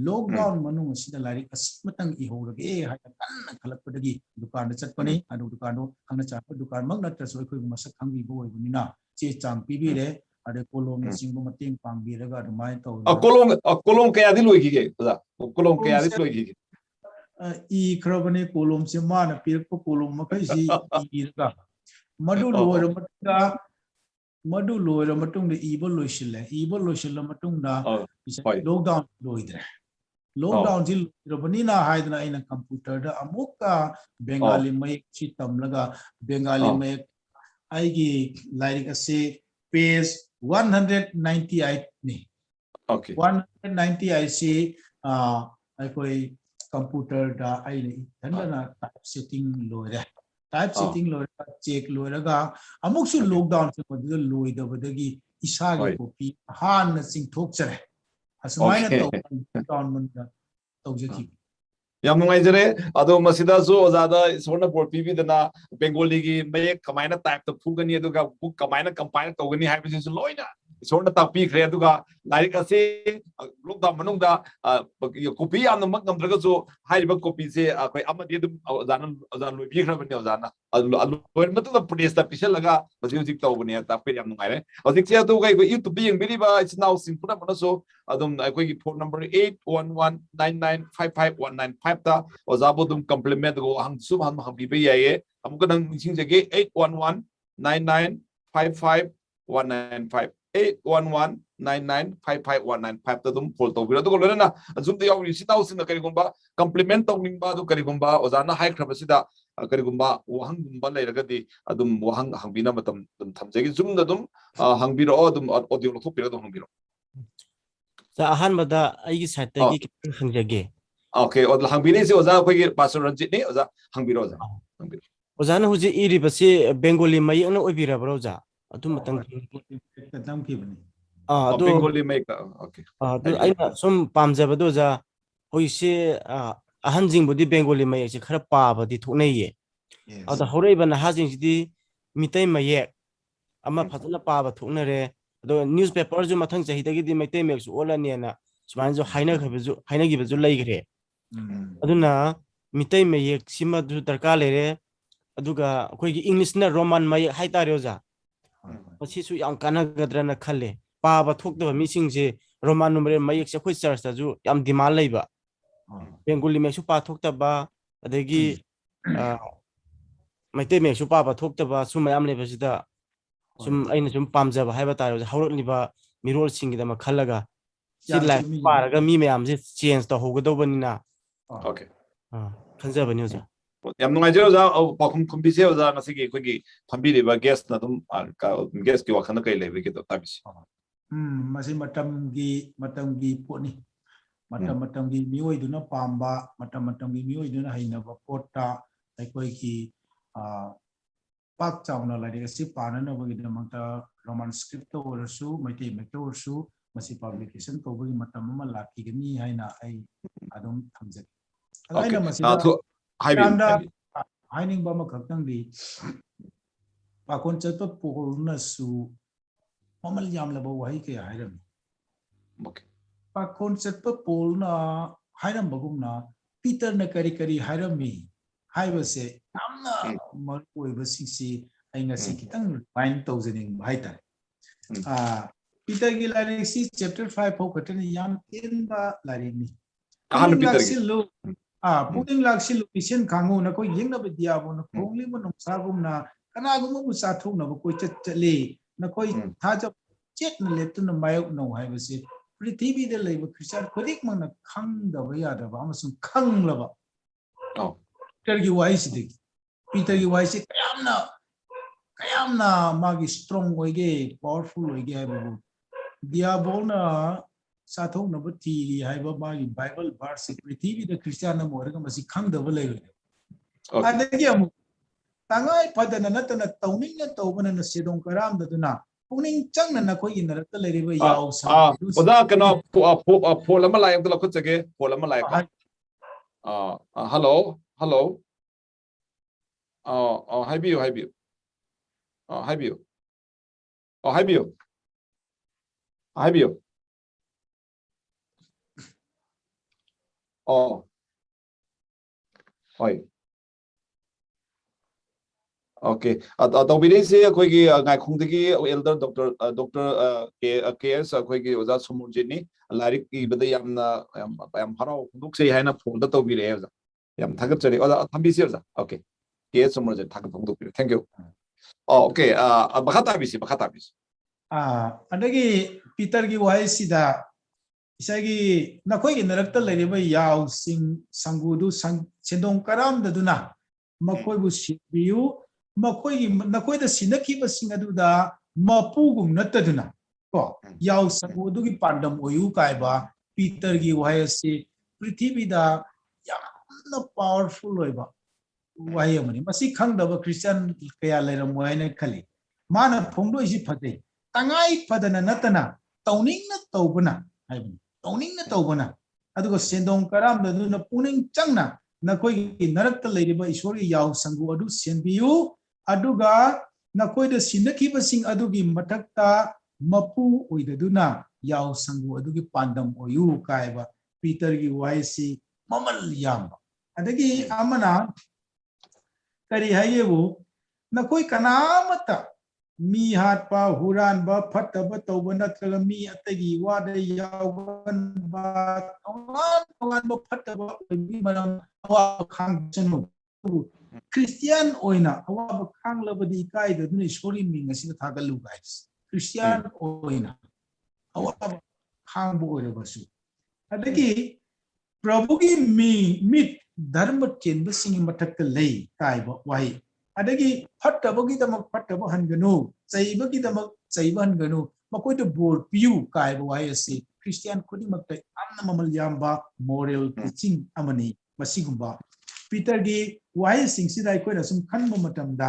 lockdown manung asida larik asmatang ihorage haina kanna khalakpadagi dukan da chatpani adu dukan do khangna chapa dukan mak natta soi khoi masak khangbi boibunina che chang pibire ade kolom singbo mating pangbiraga adumai to kolom kaya di loi gige oza kolom kaya di loi gige I khrabane kolom se mana pirko kolom makai si iraga madu loira matung de ibo loishilla matung da lockdown loidre lockdown jil robanina haidna ina computer da amuka bengali mai chi tamlaga bengali mai aigi like ase page 198 ni okay 198 si akoi computer da ai thandana type setting loire type setting loira check loiraga amuksu lockdown se madu loidabadagi isagi copy han na singthokchare asmaina lockdown manda tawjaki yam nungaijare ado masida zo ozada sorna board pibidana bengali gi may kamaina type to phugani aduga book kamaina compile togani haibisi loina sorna tapi khre aduga like ase lockdown manungda copy amna mak namdraga zo haiba copy se akoi amadi dum ozan loi bi khrabani ozana loi matu press ta pisel laga basi tawbani ta pe yam nungaire odik se adu gai YouTube bi yengbi ba it's now simpuna manaso adum akoi gi phone number 8119955195 ta ozabo dum compliment go hang sum han bi be yaye amuk nang sing jage 8119955195 8119955195 ta dum call to bira to lona na zum de yawi sitaw sin kari gumba compliment tawning ba du kari gumba ozana hai khra basida kari gumba wahang gumba leiraga di adum wahang hangbina matam dum thamjagi zum da dum hangbiro adum audio lo thopira dum hangbiro sa ahan bada aigi site gi hangjage okay od hangbini se oza khoi pastor ranjit ni oza hangbiro oza hangbiro ozana huji iri basi bengali mai na obira broja adu matang kadam ki bani adu bengali mai okay adu aina sum pamjabado ja hoise ahan jing budi bengali mai se khara pa badi thuknaiye adu horaiba na hajing sidi mitai maye ama fazana pa ba thuknare ado newspaper ju mathang chahidagi di mitai mek su olani na sman jo haina khabeju haina gi beju laigre aduna mitai maye sima du darka lere aduga khoi gi english na roman maye haitare oja masisu yam kanagadrana khalle पाबा थोक्तबा मिसिंगसे रोमान नंबर मयक से खोइ चर्च ताजु याम दिमाल लैबा बेंगोली मेसु पा थोक्तबा अदगी मैते मेसु पाबा थोक्तबा सुम याम लेबसिदा सुम आइना सुम पामजबा हाइबा तारो हौरकलिबा मिरोल सिंगिदमा खल्लगा सि लाइफ पारगा मी मयाम से चेंज तो होगदोबनिना ओके खंजबनि ओजा yam nungai jero za pakhum kumbise oza masigi khoi phambi ba guest na dum guest ki wakhana kai lebe ki to tabisi masi matam gi poni matam gi mioi duna pamba matam gi mioi duna haina ba pota ai koi ki pak chauna la de si pana na ba gi damata roman script to orsu maiti mekto orsu masi publication to ba gi matam ma laki gani haina ai adum thamjak aina masi hiding ba ma khaktang di pakon chato pol na su mamal yam laba wahi ke hairam Okay. pakon setpa pol na hairam bagum na Peter na kari hairam mi haibase amna maroi basing si ay nga si kitang mind thousanding haita Peter gi laring si chapter 5 ho katan yam in ba laring mi Kahan Peter gi laksil lu puting laksil lu isen kangu na ko yeng na bidia bo na kongli mo nong sagum na kana gum mo sa thong na ko chale na ko tha jab chet na le tu na mayok no haibase Prithvi de leba Christian kodik mana khang da ba ya da ba amasung khang la ba Peter gi wai si Peter gi wai si kayamna magi strong oige powerful oige ba diabol na sathong na ba ti hai ba magi Bible verse Prithvi de Christian na mo ra masi khang da ba le adagi amu tangai padana natana tawning na tawbana na sidong karam da na puning chang na ko inarakta le riba yaw sa oda kano phol ama lai amta khut chage phol ama lai ka hello haibiu oi Okay. Tawbirese akoigi ngai khungdagi elder Dr. KS akoigi oza Sumurjini larik ibada yamna yam harau khungduksei haina phonda tawbire oza yam thagatchari oza thambisi oza okay KS Sumurjini thagat phongdukpire thank you okay bakhata bisi adagi Peter gi wai sida isagi nakoi gi narakta leriba yaw sing sangudu sendong karam daduna makoi bu sibiu nakoi da sinaki ba sing aduda mapugum nataduna ko yaw sangudu gi pandam oyu kai ba Peter gi wai si Prithvi da yamna powerful oiba wai amani masi khangdaba Christian kaya leram wai na khali mana phongdo isi phate tangai phadana natana tawning na tawbana haibani tawning na tawbana aduga sendong karam da na puning changna nakoi gi narakta leiriba isori yaw sangu adu senbiu aduga nakoi da sinaki basing adugi matakta mapu oidaduna yaw sangu adugi pandam oyu kaiba Peter gi waisi mamal yamba adagi amana kari hayebu nakoi kanamata mi hatpa huranba phataba tawba natraga mi atagi wada yawan ba tongan ba phataba mi maram awa khang chanu Christian oina awa ba khang labadi kai da duni sori mi ngasi thagalu guys Christian oina awa ba khang bo ore basu adagi Prabhu gi mit dharma chenba singi mathakta lei kai ba wai adagi phattabagi damak phattaba hanganu chaibagi damak chaiba hanganu makoi to bor piu kai ba wai ase Christian khudi makta amna mamal yamba moral teaching amani masigumba Peter gi wai sing sidai koi na sum khanba matamda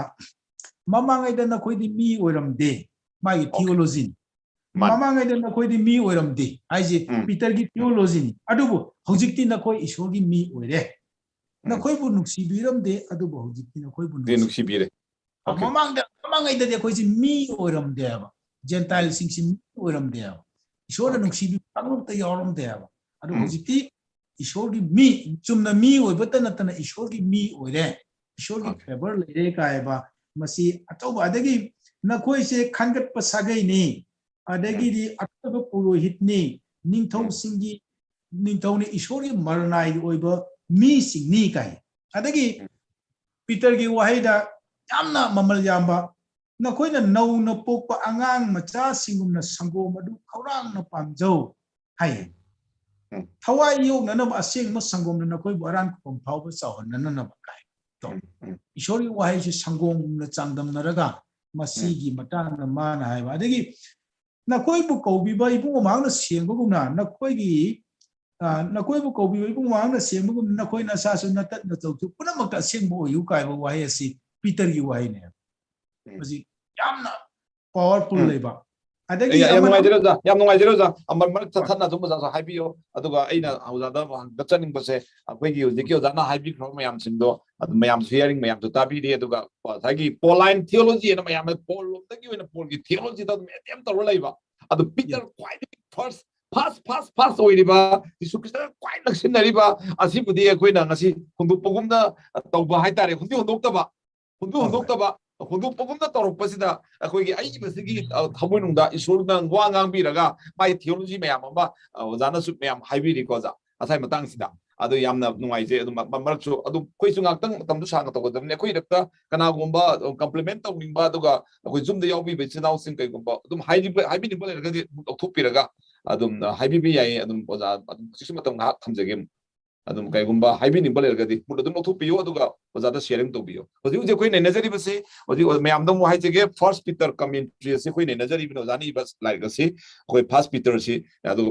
mamangai da na khoi di mi oiramde mai theology mamangai da na khoi di mi oiramde aije Peter gi theology ni adubu hojikti na khoi ishor gi mi oire na khoi bu nuksi biramde adubu hojikti na khoi bu nuksi bire mamangai da khoi ji mi oiramde ba gentile sing sim oiramde ba ishor da nuksi bi pangum ta yoramde ba adu hojikti ishor gi mi chumna mi oibata natana ishor gi mi oire ishor gi favor lere kai ba masi atauba adagi na khoi se khangat pa sagai ni adagi di ataba purohit ni ningthau singi ningthau ni ishor gi marnai oiba mi sing ni kai adagi Peter gi wahaida yamna mamal yamba na khoi na nau na pokpa angang macha singum na sango madu khaurang na pamjau hai thawai yo na ba asing ma sangom na khoi baran khom phau ba chaw na ba kai to ishori wahai si sangom na changdam na raga masi gi matang na mana hai ba adagi na khoi bu kobi ba ibu mang na sieng ba gumna na khoi gi na khoi bu kobi ba ibu mang na sieng ba gum na khoi na sa su na tat na chaw chu puna makta sieng bo yu kai ba wahai si Peter gi wahai ne masi yamna powerful leba adagi yam nuai amar mar thana zum za haibiyo aduga aina hauzada gachaning base akwegi hujiki ozana haibi khro mayam singdo mayam sharing mayam to tabi de aduga sagi Pauline theology na mayam Paul tagi wena Paul gi theology da medium to laiba adu Peter quite first pass oiriba Jisu Krista quite laksinariba asibudi akoina ngasi hundu pogumda tawba haitare hundu Hondopogumda Torpasida, Akogi Aibasigi, Hamununda, Isurdan, Wangambiraga, my theology mayama, Zana Sup mayam, Hybrid Koza, as I'm a tangsida, Ado Yamna Noise, Marcho, Adu Question Tam Shanga to the Nequita, Kanagumba, complement of Nimbadoga, with Zum the Yobi, which is now thinking about them Hybrid Tupiraga, Adum Hybi, Adum Poza, Sismatum comes again. Adum Kaigumba, Hybrid Imbalagadi, put the note to Pio, was other sharing to Bio. Was you queen and Nazari say, was you Mayam Haige, first Peter commentary, a queen and Nazari, even Zani, but like a say, who pass Peter, see,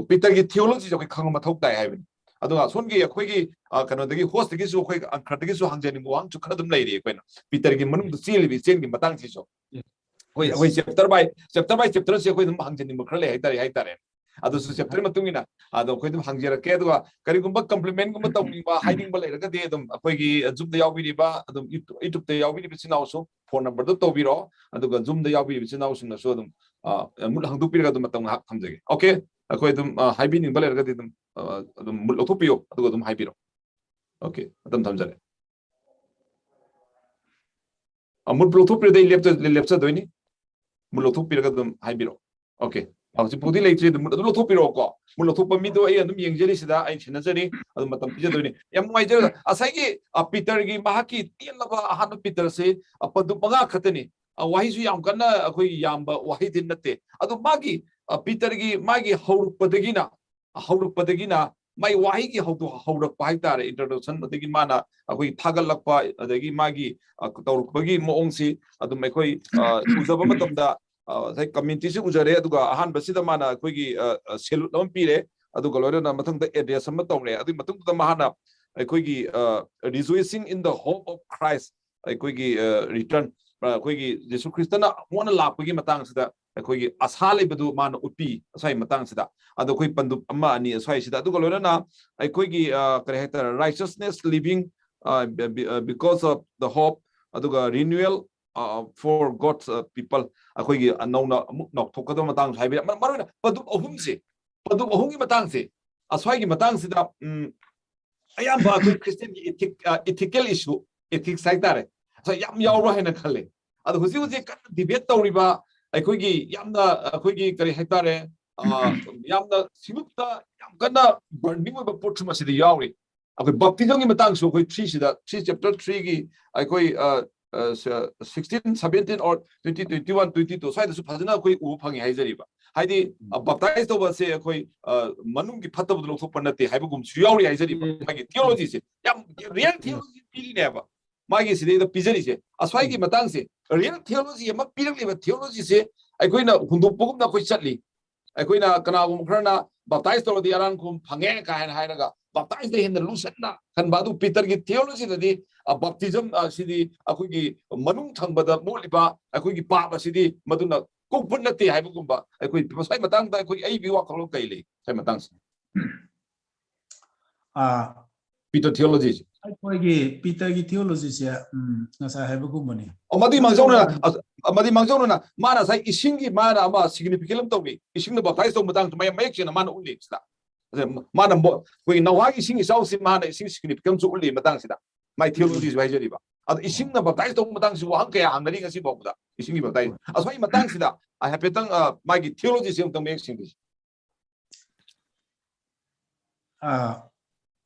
Peter get theology of a Kangamatop die having. Ado Sungi, a quickie, Kanadi, host the Gisu, and Kratigisu Hansen one to cut them lady, when Peter Gimun to seal with saying in Batansi. We chapter by chapter, when Hansen in Mukale, Haitare. Ado chapter matungina ado koidum hangjera ke adwa karigumba compliment gumba tawniba hiding ba lerga de adum akoigi zoom da yawbiriba adum youtube da yawbiriba sinawso phone number do tobiro aduga zoom da yawbiriba sinawso na so adum mul hangdu pirga adum matang hak thamjage okay akoidum hibing ba lerga de adum mul otopio aduga adum hibiro okay adum thamjare mul otopio de lepcha doini mul otopio ga adum hibiro okay How's Pudi later the Mutopiroko, Mulotopa Mido and the Yangelisida, I Chinazari, and Matampi. Yamwaja, Asagi, a Peter Mahaki, Tianava, 100 Peter say, a Padupaga Katani, a Wahisu Yamgana, a Yamba, Wahid in Nate, Adu Magi, a Peter Magi, Hau Padagina, a Hau Padagina, my Wahiki, how to hold a Paitar, introduction, the Gimana, a way Tagalapa, the Gimagi, a Kotorpagi, Monsi, Adu Makoi, Uzabamatamda. Community Ujare, Han Basida Mana, Quigi, Silu Pire, Adugolona, Matang the area, Samatone, I think Matung the Mahana, a Quigi, rejoicing in the hope of Christ, a Quigi return, Quigi, Jesu Christina, one lap, Quigi Matangsida, a Quigi, Ashali Bedu Man Upi, Sai Matangsida, and the Quipandu Amani, as I said, Adugolona, a Quigi, righteousness living because of the hope, Aduga renewal. For God's people, Akoigi Anona Muknok, Tokadoma Tang, Marina, Padu Ohumsi, Padu Ohungi Matansi, Aswagi Matansi, I am a Christian ethical issue, ethics like that. So Yam Yawa and a Kale. Other who was a debate Riva, Akoigi, Yamda, Akoigi Hectare, Yamda Simupta, Yamgana, burning with a Portumas in the Yawi. Okay, baptism in Matang, so we treat that 3 chapter 3, I 16, 17 or 20, 21, 22. So I just Pazana Koi Upang Hazariba. Heidi baptized over say a Koi Manungi Pata of the Panati, Habugum, Suori Hazariba, theology, real theology never. Maggie say the Pizzaris, as Wagi Matansi, real theology, a period theology say, I go in a Hundupugna Quichatli. I go in a Kanagum Krana, baptized over the Arankum, Pangaka and Hainaga. Baptized in the Lucena, and Badu Peter get theology the day a baptism city, a quickie Manung Tangba, Moliba, a quickie Papa city, Maduna, Kupunati, Habugumba, a quick Matang, I could A. Walk locally, Samatans. Peter theology. I Peter theology, as I have a good money. Madi Manzona, Mana, I Ishingi Mana, significant to me, Ishing the baptized of Madame to my making a man who lives that. Madam, we know why is also man is significant to only Madansida. My theology is very river. Ising the baptized of Madans who are getting a Siboda. Ising baptized. As why Madansida, I have better my theology is to make English.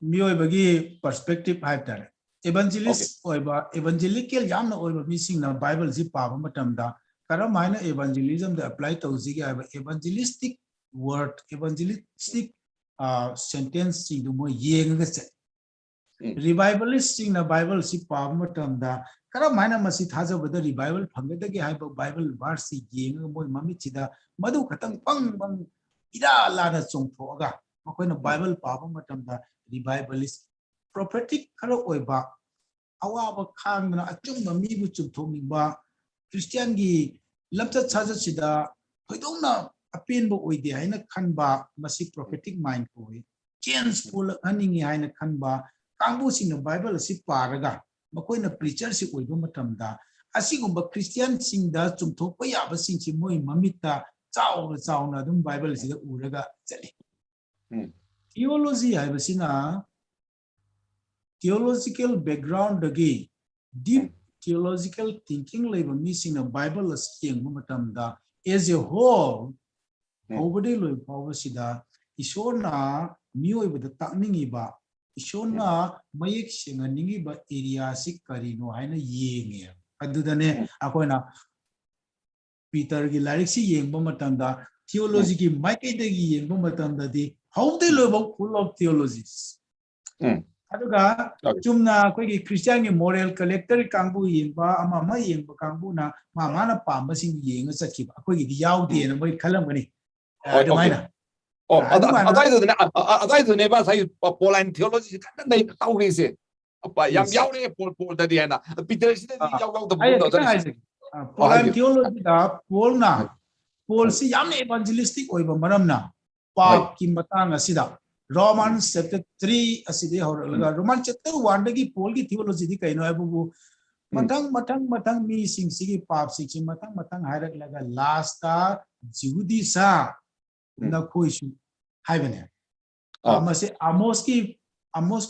Mioibagi perspective hyper. Evangelist or evangelical Yam or missing the Bible zip Pavatamda. Karamina evangelism that apply to Ziga evangelistic word, evangelistic sentence to more yang revivalist in the Bible si Pavatam da Karamina Masit has over the revival Pangaki hyper Bible verse yang boy Mamichida Madu Katang Pang Ida Lana Song Foga. When a Bible Pavatam da revivalist prophetic Karo Oiba Awa Kang a chung Mamibu to Tomiba Christian Gi Lapta Chazachida. I don't know. ꯑꯄꯦꯟꯕ ꯑꯣꯏꯗꯦ ꯍꯥꯏꯅ ꯈꯟꯕ ꯃꯁꯤ prophetic mind ꯀꯧꯏ change ꯄꯨꯔꯛꯍꯟꯅꯤꯡꯉꯤ ꯍꯥꯏꯅ ꯈꯟꯕ ꯀꯥꯡꯕꯨꯁꯤꯡꯅ ꯕꯥꯏꯕꯜ ꯑꯁꯤ ꯄꯥꯔꯒ ꯃꯈꯣꯏꯅ ꯄ꯭ꯔꯤꯆꯔꯁꯤ ꯑꯣꯏꯕ ꯃꯇꯝꯗ ꯑꯁꯤꯒꯨꯝꯕ ꯈ꯭ꯔꯤꯁꯇꯤꯌꯥꯟꯁꯤꯡꯗ ꯆꯨꯝꯊꯣꯛꯄ ꯌꯥꯕꯁꯤꯡꯁꯤ ꯃꯣꯏ ꯃꯃꯤꯠꯇ ꯆꯥꯎꯅ ꯑꯗꯨꯝ ꯕꯥꯏꯕꯜꯁꯤꯗ ꯎꯔꯒ ꯆꯠꯂꯤ ꯊꯤꯑꯣꯂꯣꯖꯤ ꯍꯥꯏꯕꯁꯤꯅ theological background dagi deep theological thinking leba misingna bible as yengba matamda as a whole hobade loi pawsida ishorna miyoibada takningi ba ishorna mayek singa ningi ba area si karino haina yenge adudane akoina peter gi lyrics si yengba matamda theology gi maike dagi yengba matamda di hobade loi ba full of theologies aduga chumna koi Christian gi moral collector kangbu yengba ama yengba kangbu na mana pamba sing yenga sakhiba koi gi yaude na moi khalamgani adumaina adai ne ba sai Pauline theology kan nei taugi se yam yaure Paul da di na Peter si da yaw da bu da Pauline theology da Paul si yam evangelistic oiba maramna pap ki matang asida Romans chapter 3 aside horalaga Romans chapter 1 dagi Paul ki theology di kaino abu matang mi sing sigi pap sing matang hairak laga last ta judi sa na koisu haibane amase amos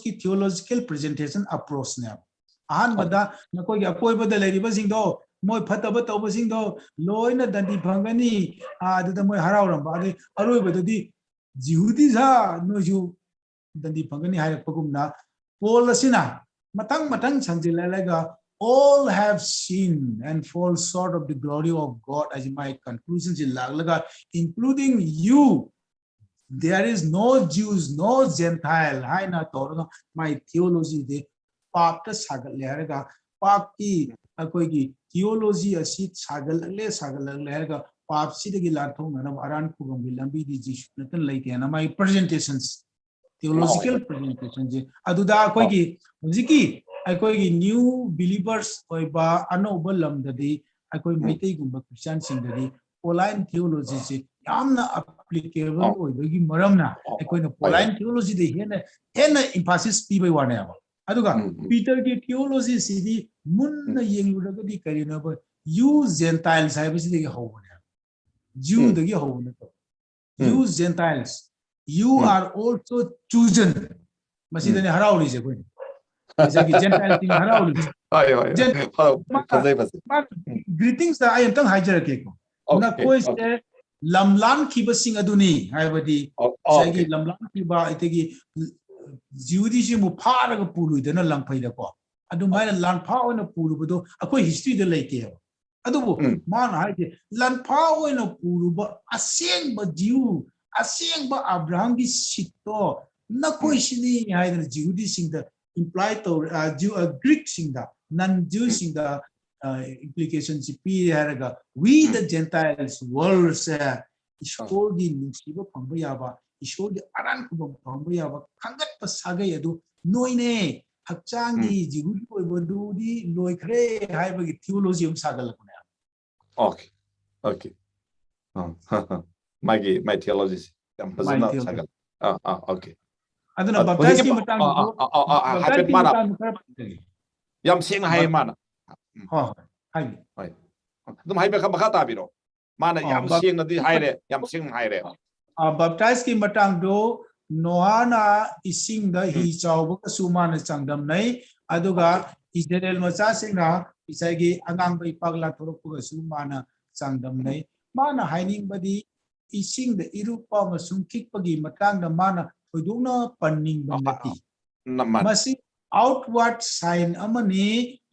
ki theological presentation approach ne ahan bada na koi ga koi bada lari ba sing do moi phataba tawba sing do loina dandi phangani adu da moi harauram ba adi aroi bada di Jihudi sa noju dandi phangani hairapagumna Paul asina matang sangjilalaga all have sinned and fall short of the glory of God as my conclusion laglaga including you there is no Jews no Gentile haina torga my theology de papta sagal leraga papki akoigi theology asi sagal leraga pap sidagi lathong na aran pugam lambi di jisu natan laite na my presentations theological presentations aduda akoigi hojiki akoigi new believers oiba anoba lamdadi akoi maitai gumba Christian singdadi Pauline theology se yamna applicable oibagi maramna akoina Pauline theology de hena emphasis pibai wane aba aduga Peter ki theology sidi munna yengluragadi karina ba you Gentiles haibisidi hawne Jew dagi hawne to you Gentiles you are also chosen masidani harawli je koi jagi Gentile thing harawli greetings da I am tang hajar ke ko na koi se lamlan khiba sing aduni haibadi jagi lamlan khiba itegi Jewdi si mu pharaga pulu dana langphaida ko adu maina lanpha oina pulu bodo akoi history de leite adubu man haide lanpha oina pulu ba asengba Jew asengba Abraham gi sitto na koi sini haida Jewdi sing da imply to Jew Greek sing da non Jew sing da implications pi haraga we the Gentiles world se ishor gi nusiba phangba yaba ishor gi aran kubam phangba yaba khangat pa sagai adu noine hakchangi jigudi oibodu di loikhre haiba gi theology um sagal kuna okay my theology am bazna sagal okay aduna baptize ki matang happen mana yam sing hai mana hai dum hai ba kha ta biro mana yam sing na di hai re yam sing hai re baptize ki matang do nohana ising da hi chawba ka sumana changdam nai aduga Israel macha singna isagi angang bai pagla thorok ka sumana changdam nai mana haining badi ising da irupa masung khikpagi matang da mana thoidungna panning bangati masi outward sign amani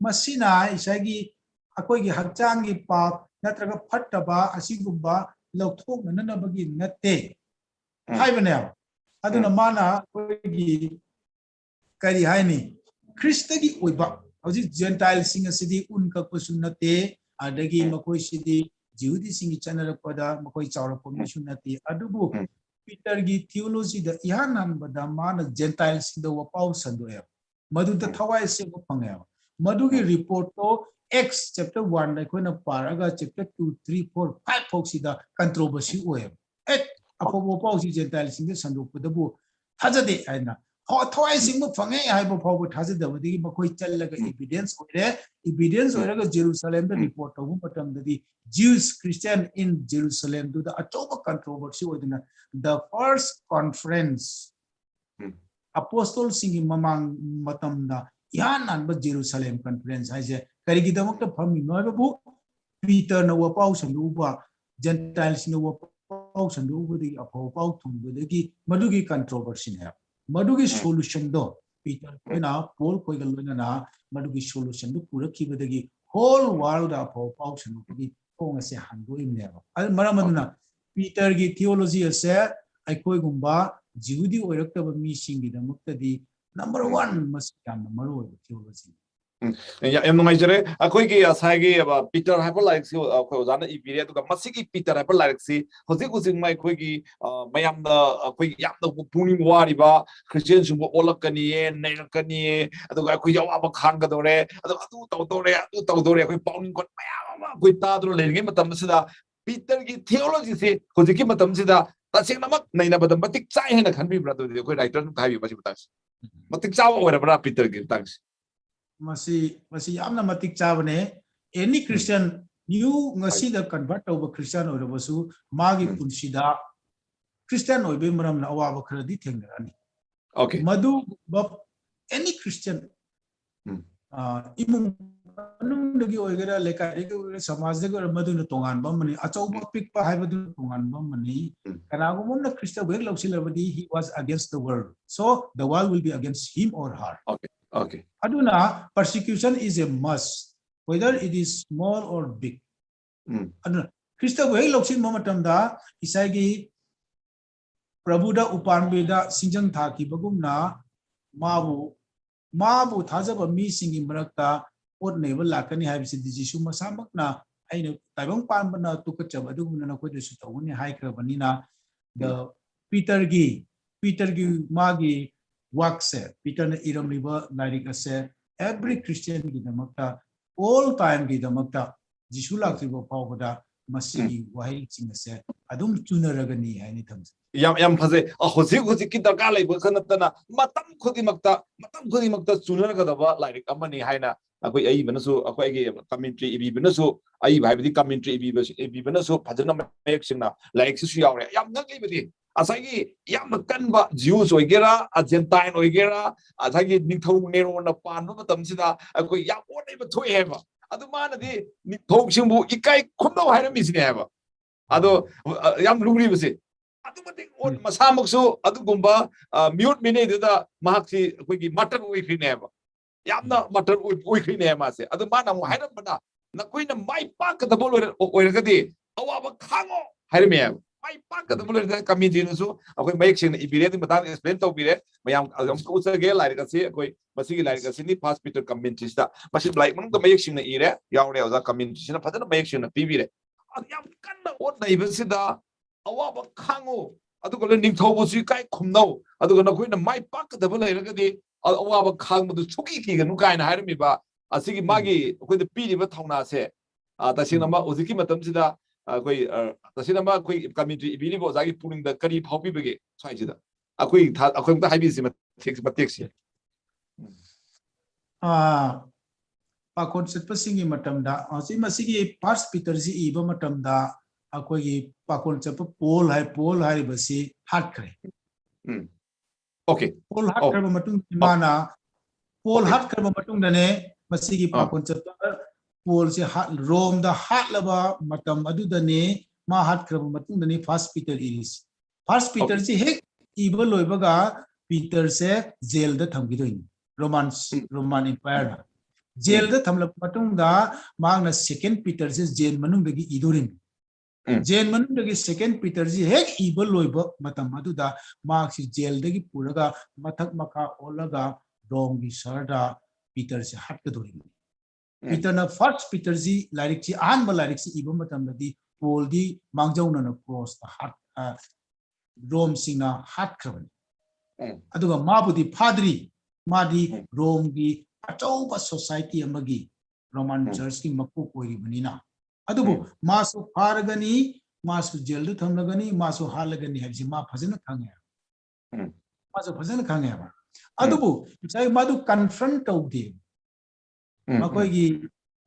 masina isagi akoi gi hakchang gi pap natraga phattaba asigumba lauthokna nabagi natte haibane aduna mana koi gi kari haini Christagi oiba hoji Gentile sing asidi unka kusunate adagi makoi sidi Jewdi sing channel pada makoi chawra commission nate adubu Peter gi theology da ihanan bada mana Gentile sing da wapau sandoya madu da thawai se phangya madu gi report to Acts chapter 1 na koina paraga chapter 2 3 4 5 foxida controversy oya ꯑꯐꯕ ꯄꯥꯎꯁꯤ ꯖꯦꯟꯇꯥꯏꯜꯁꯤꯡꯗ ꯁꯟꯗꯣꯛꯄꯗꯕꯨ ꯊꯥꯖꯗꯦ ꯍꯥꯏꯅ ꯊꯋꯥꯏꯁꯤꯡꯕ ꯐꯪꯉꯦ ꯍꯥꯏꯕ ꯐꯥꯎꯕ ꯊꯥꯖꯗꯕꯗꯒꯤ ꯃꯈꯣꯏ ꯆꯜꯂꯒ evidence ꯑꯣꯏꯔꯒ ꯖꯦꯔꯨꯁꯥꯂꯦꯝꯗ ꯔꯤꯄꯣꯔꯠ ꯇꯧꯕ ꯃꯇꯝꯗꯗꯤ Jews Christian in Jerusalem to the achoba controversy within the first conference apostle singing mamang matamda yan and Jerusalem conference I say karigidamok from no Peter no wapau sanduba Gentiles no wapau sanduba the apopau tumbugi madugi controversy madugi solution do Peter na Paul koigalana madugi solution do pura kibadagi whole world apopau sandugi kong ase hango imneba al maramaduna Peter gi theology ase aikoi gumba Judi oiraktaba mi singi damuktadi number 1 must come maru theology em ngai jare akoi gi asai gi Peter hyper like si akoi ojana I period ka masiki Peter hyper like si hoji kusing mai akoi gi mayam da akoi yam da puning wari ba Christian sumbo olakani nei rakani adu akoi yawa ba khang ga dore adu tau dore akoi pauning kon mayam akoi ta dro le ngi matam sida Peter gi theology si hoji ki matam sida tasing namak nei na badam batik chai hena khanbi bra do akoi writer thai bi basi batas matik chawa ora bra Peter gi thanks masi yamna matik chabane any Christian new ngasi da convert over Christian or basu magi punsida Christian oibe maram na awa bakra di thengrani okay madu any Christian imung anung dagi oigera leka ege samaj dagi madu na tongan ba mani achauba pikpa haibadu tongan ba mani kanago mumna Christian weg lawsilabadi he was against the world so the world will be against him or her okay aduna persecution is a must whether it is small or big aduna Christian weg lawsil matamda isagi Prabhuda upanbeda singjang thaki bagumna mabu thajaba mi singi marakta ot neba lakani haibisi dijisu masamakna aina taibang panbana tukachaba aduguna na kodesu tawuni haikrabanina the Peter gi magi work se Peter na iramliba like se every Christian gi damakta all time gi damakta jisu lakriba pawbada masigi wahai chingase adum chunaragani haini thamse yam phase hoji ki darka laiba khanatana matam khodimakta chunaragada like amani haina akoi ai banasu akoi gi commentary ibi banasu ai bhaibidi commentary ibi banasu phajana mayek singna like su yaure yam naglibadi asagi yam kanba Jews oigera Gentile oigera asagi ningthau nero na panba matamsida akoi yam onai ba thoi heba adu manadi ningthau singbu ikai khumno haira misine heba ado yam lugri base adu mate on masamaksu adu gumba mute mine da mahaksi akoi gi matan oikrine heba yamna matan oikrine hema se adu mana mu haira bana na koina mai pak da bol oiragadi awaba khango haira me mai pak da bol community nusu akoi mayek sing ibire di matang explain to bire mayam am ko usage like asi akoi masigi like asi ni first Peter community sta masi like mun da mayek sing na ire yaure oza community sina phadana mayek sing na pibire yam kanna on dai bisida awaba khango adu ko ning thobu si kai khumno adu ko na koina mai pak da bol iragadi awaba khang du chuki ki ga nu kai na hairmi ba asigi magi akoi da piri ba thongna se tasina ma oziki matam sida akoi tasina ma akoi community ibili bo zagi puning da kari phaupi bege sai sida akoi ta haibi si matek si pakon setpasingi matamda asi masigi first Peter ji iba matamda akoi pakon chapa Paul hai basi hatkre okay Paul hatkre matung mana Paul hatkre matung dane masigi pakon chapa Paul se Rome da hatlaba matam adudane ma hatkre matung dane first Peter is first Peter ji hek iba loibaga Peter se jail da thamgidoin Roman Empire jail da thamla matungda magna second Peter se jail manungdagi idorin jail manungdagi second Peter ji hek iba loiba matam aduda magsi jail dagi puraga mathak makha olaga Rome gi sarda Peter se hatkadorin Peter na first Peter ji lyric ji anba lyric ji iba matam dagi Paul di mangjauna na cross ta hat Rome singna hatkraban aduga mabudi padri madi Rome gi achauba society amagi Roman church ki mapu koi banina adubu masu faragani masu jail du thamlagani masu halagani habsi ma phajana khange masu phajana khange ba adubu sai madu confront tawde makoi gi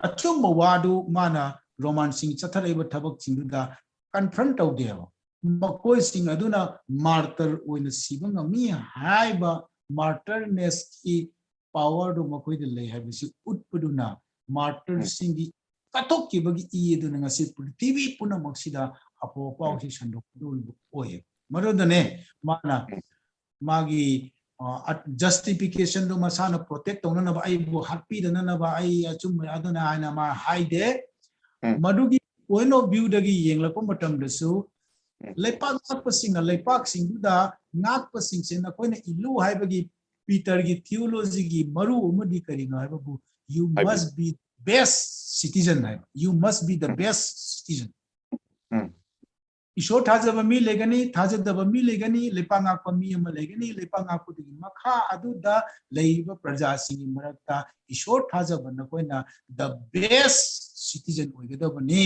achum wadu mana romancing chatharaiba thabak singda confront tawde makoi sing aduna martyr oina sibanga mi haiba martyrness ki power do makoi de lei habsi utpuduna martyr singi katok ki bagi I aduna ngasi TV puna maksida apo pau si sandok dul oye marodane mana magi justification do masana protect tona na ba ai bo happy dana na ba ai achum aduna ana ma haide madugi point of view dagi yenglako matam dasu leipak ngakpasing na leipak singda ngakpasing se na koina ilu haibagi Peter gi theology gi maru umadi kari na haibabu you must be best citizen hai you must be the best citizen Isho thajaba mi legani thajadaba mi legani lepangak pa mi ama legani lepangak pu digi makha aduda leiba praja singi marakta isho thajaba na koina the best citizen oigada bani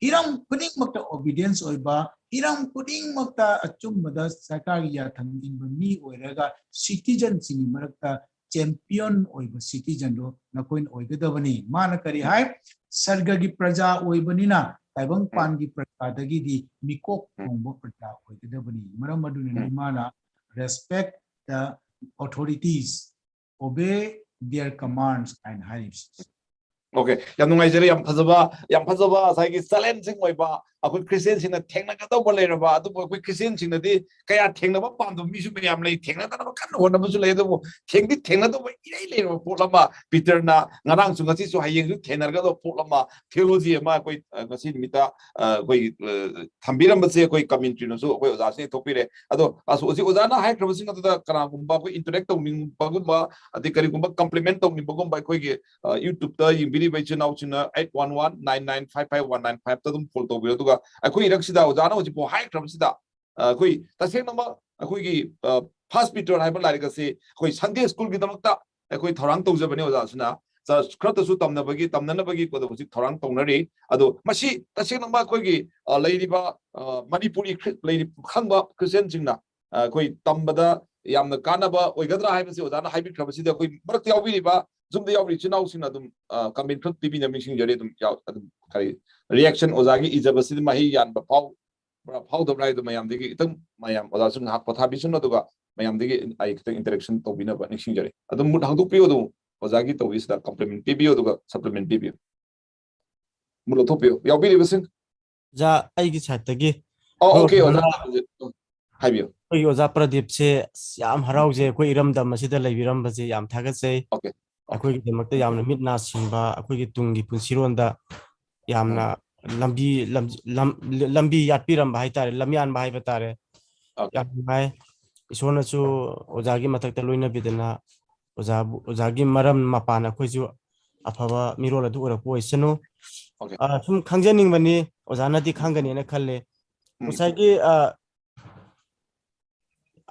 hiram kuding makta obedience oiba hiram kuding makta achumbada sarkar ya thangin ba mi oiraga citizen singi marakta champion oiba citizen do na koin oigada bani mana kari hai sarga gi praja oibanina taibang pan gi praja dagi di mikok ngbo praja oigada bani maram aduna ni mana respect the authorities obey their commands and hires Okay, yang nungai jeri yang phajaba sai gi challenging oiba akoi Christian singna thengna ka do bolai raba adu akoi Christian singna di kaya thengna ba pam do mi su yam lei thengna ta ba kan hon ba su lei do thengdi thengna do ba ilai lei ro polama Peter na ngarang su ngasi su hayeng su thenar ga do polama theology ma akoi ngasi mita akoi thambiram ba se akoi community no su akoi oja se thopire ado asu oji oja na hai kraba sing da kana gumba akoi interact tawning ba gumba adi kari gumba compliment tawning ba gumba akoi ge YouTube ta Bili by China 811-9955195 tadum full to be to akui raksida ojana ojipo high kramsida akui taseng nama akui gi first Peter haiba larika se akui Sunday school gi damakta akui thorang tawjabani ojasuna sa khrata su tamna bagi ko do thorang tawnari ado masi taseng nama akui gi leiriba Manipuri leiri khangba Christian jingna akui tambada yamna kanaba oigadra haibasi ojana haibi kramsida akui marak yawiriba Zoom the outreach now seen them come in front TV mixing Jaredum reaction Ozagi is a Basil Mahi and how the right of Mayam Digi Mayam Ozasun Hapotabison Oduga Mayam Digi I interaction to Bina mixing Jari. I don't know how to Pio Ozagi to is the complement PBO to supplement PBO Mulotopio. You'll be listening. Ja aigi chatagi Oh okay Habio. Rev.Dr.Kh.Pradeep se yam harauje koi iramdam masida leibiram baje yam thagatse Okay akoi gi demakta yamna mitna singba akoi gi tungi punsironda yamna lambi yatpiram bai tare lamyan bai batare yam bai isona chu ojagi mathakta loina bidana ojagi maram mapana akoi ju afaba mirol adu ora poisano sum khangjaning bani ojana di khangani na khalle usagi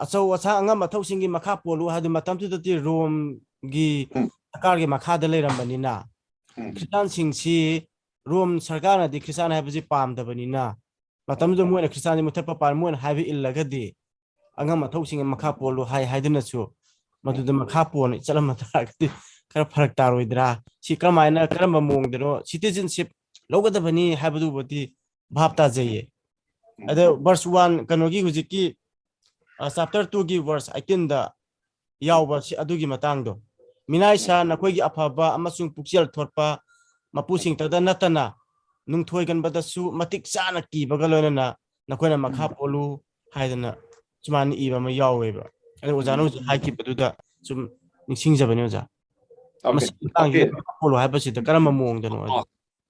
achau acha anga mathau singi makha polu hadu matam tu ti rom gi sarkar gi makha da leirambanina Christian singsi rom sarkar na di Christian haibji pam da banina matam du moina Christian muthapa par moin haibi illagadi anga mathau singi makha polu haidina chu madu da makha pon chalam taragdi kar farak taroidra si kamaina karamba mongdero citizenship logada bani haibdu boti bhapta jaye ade verse 1 kanogi hujiki chapter 2 gi verse 18 da yawba si adugi matangdo minai sa nakoi afaba amasung pukchel thorpa mapusing tada natana nungthoi gan badasu matik chana ki bagaloina na nakoina makha polu haidana chumani iba ma yaweba ani ojanu haiki baduda sum ningsing jabani oja okay polu haibasi da karama mong dano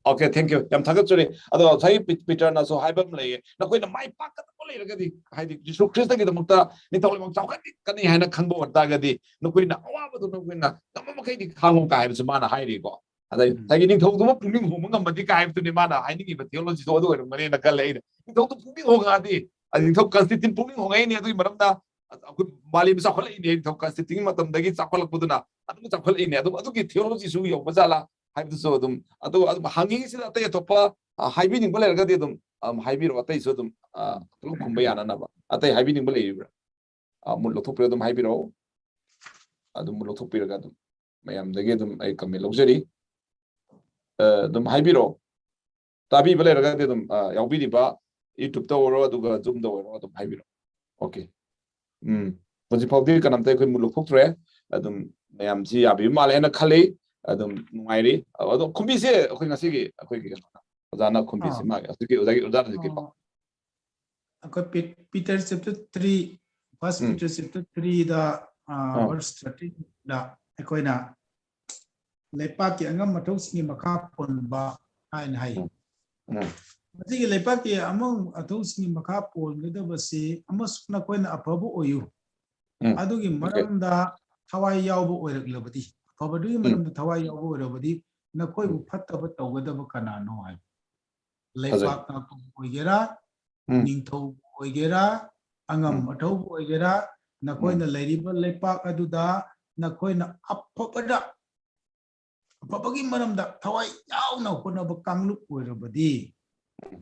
Okay, thank you. Yam thagat chore. Ado sai Peter na so haibam lei. Na koi na mai pak ka ko lei ragadi. Haidi Jesu Christ gi damukta ni tawle mong chawkat kani haina khangbo wata gadi. No koi na awa ba no koi na tamma kai di khango ka haib mana hairi ko. Ada sai ni thau dum puning ho mangam ba di ka haib tu ni mana haini gi ba theology so do mane na kal lei. Ni thau tu puning ho ga di. Ani thau constitution puning ho ngai ni adu maram da aku mali bisa khol ni thau constitution matam dagi chakhol puduna. Adu chakhol ni adu gi theology su yo bazala. So them, although hanging is at the top, high meaning, haibiro atai so dum khumba yana na ba atai haibining ba leibra mul lothopira dum haibiro adum mul lothopira ga dum mayam dage dum ai kamel lojari dum haibiro tabi ba leraga dum yaubiri ba YouTube ta oro aduga Zoom da oro dum haibiro okay Hoji Paudi kanamte koi mul lothoptre adum mayam si abi mal ena khale adum nungairi adum khumbi se koi ngasi gi koi gi ozana khumbi se ma asiki ozagi ozana ki pa Peter chapter 3 first Peter chapter 3 da verse 13 da akoina lepa ki angam mathau singi makha pon ba hain hai mati lepa ki among athau singi makha pon geda basi amas na koina apabu oyu adugi maram da thawai yawbu oiraglabadi apabu maram da thawai yawbu oirabadi na koi bu phatta ba tawgada ba kana no hai lepa ka oigera ningthau oigera angam mathau oigera na koina leiriba lepa aduda na koina apabada apabagi maram da thawai yawna hona ba kanglup oirabadi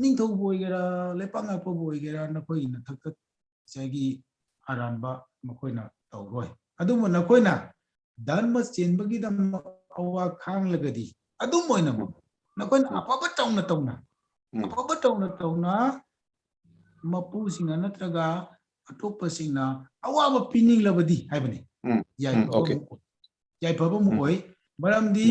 ningthau oigera lepa ngapa oigera na koina thakka sagi aranba makoina tawroi adumo na koina dharma chenbagi dam awa khanglagadi adumoina mo na koina apaba tawna apaba tawna mapu singa natraga atopa singna awaba pining labadi haibani yai paba mu oi maramdi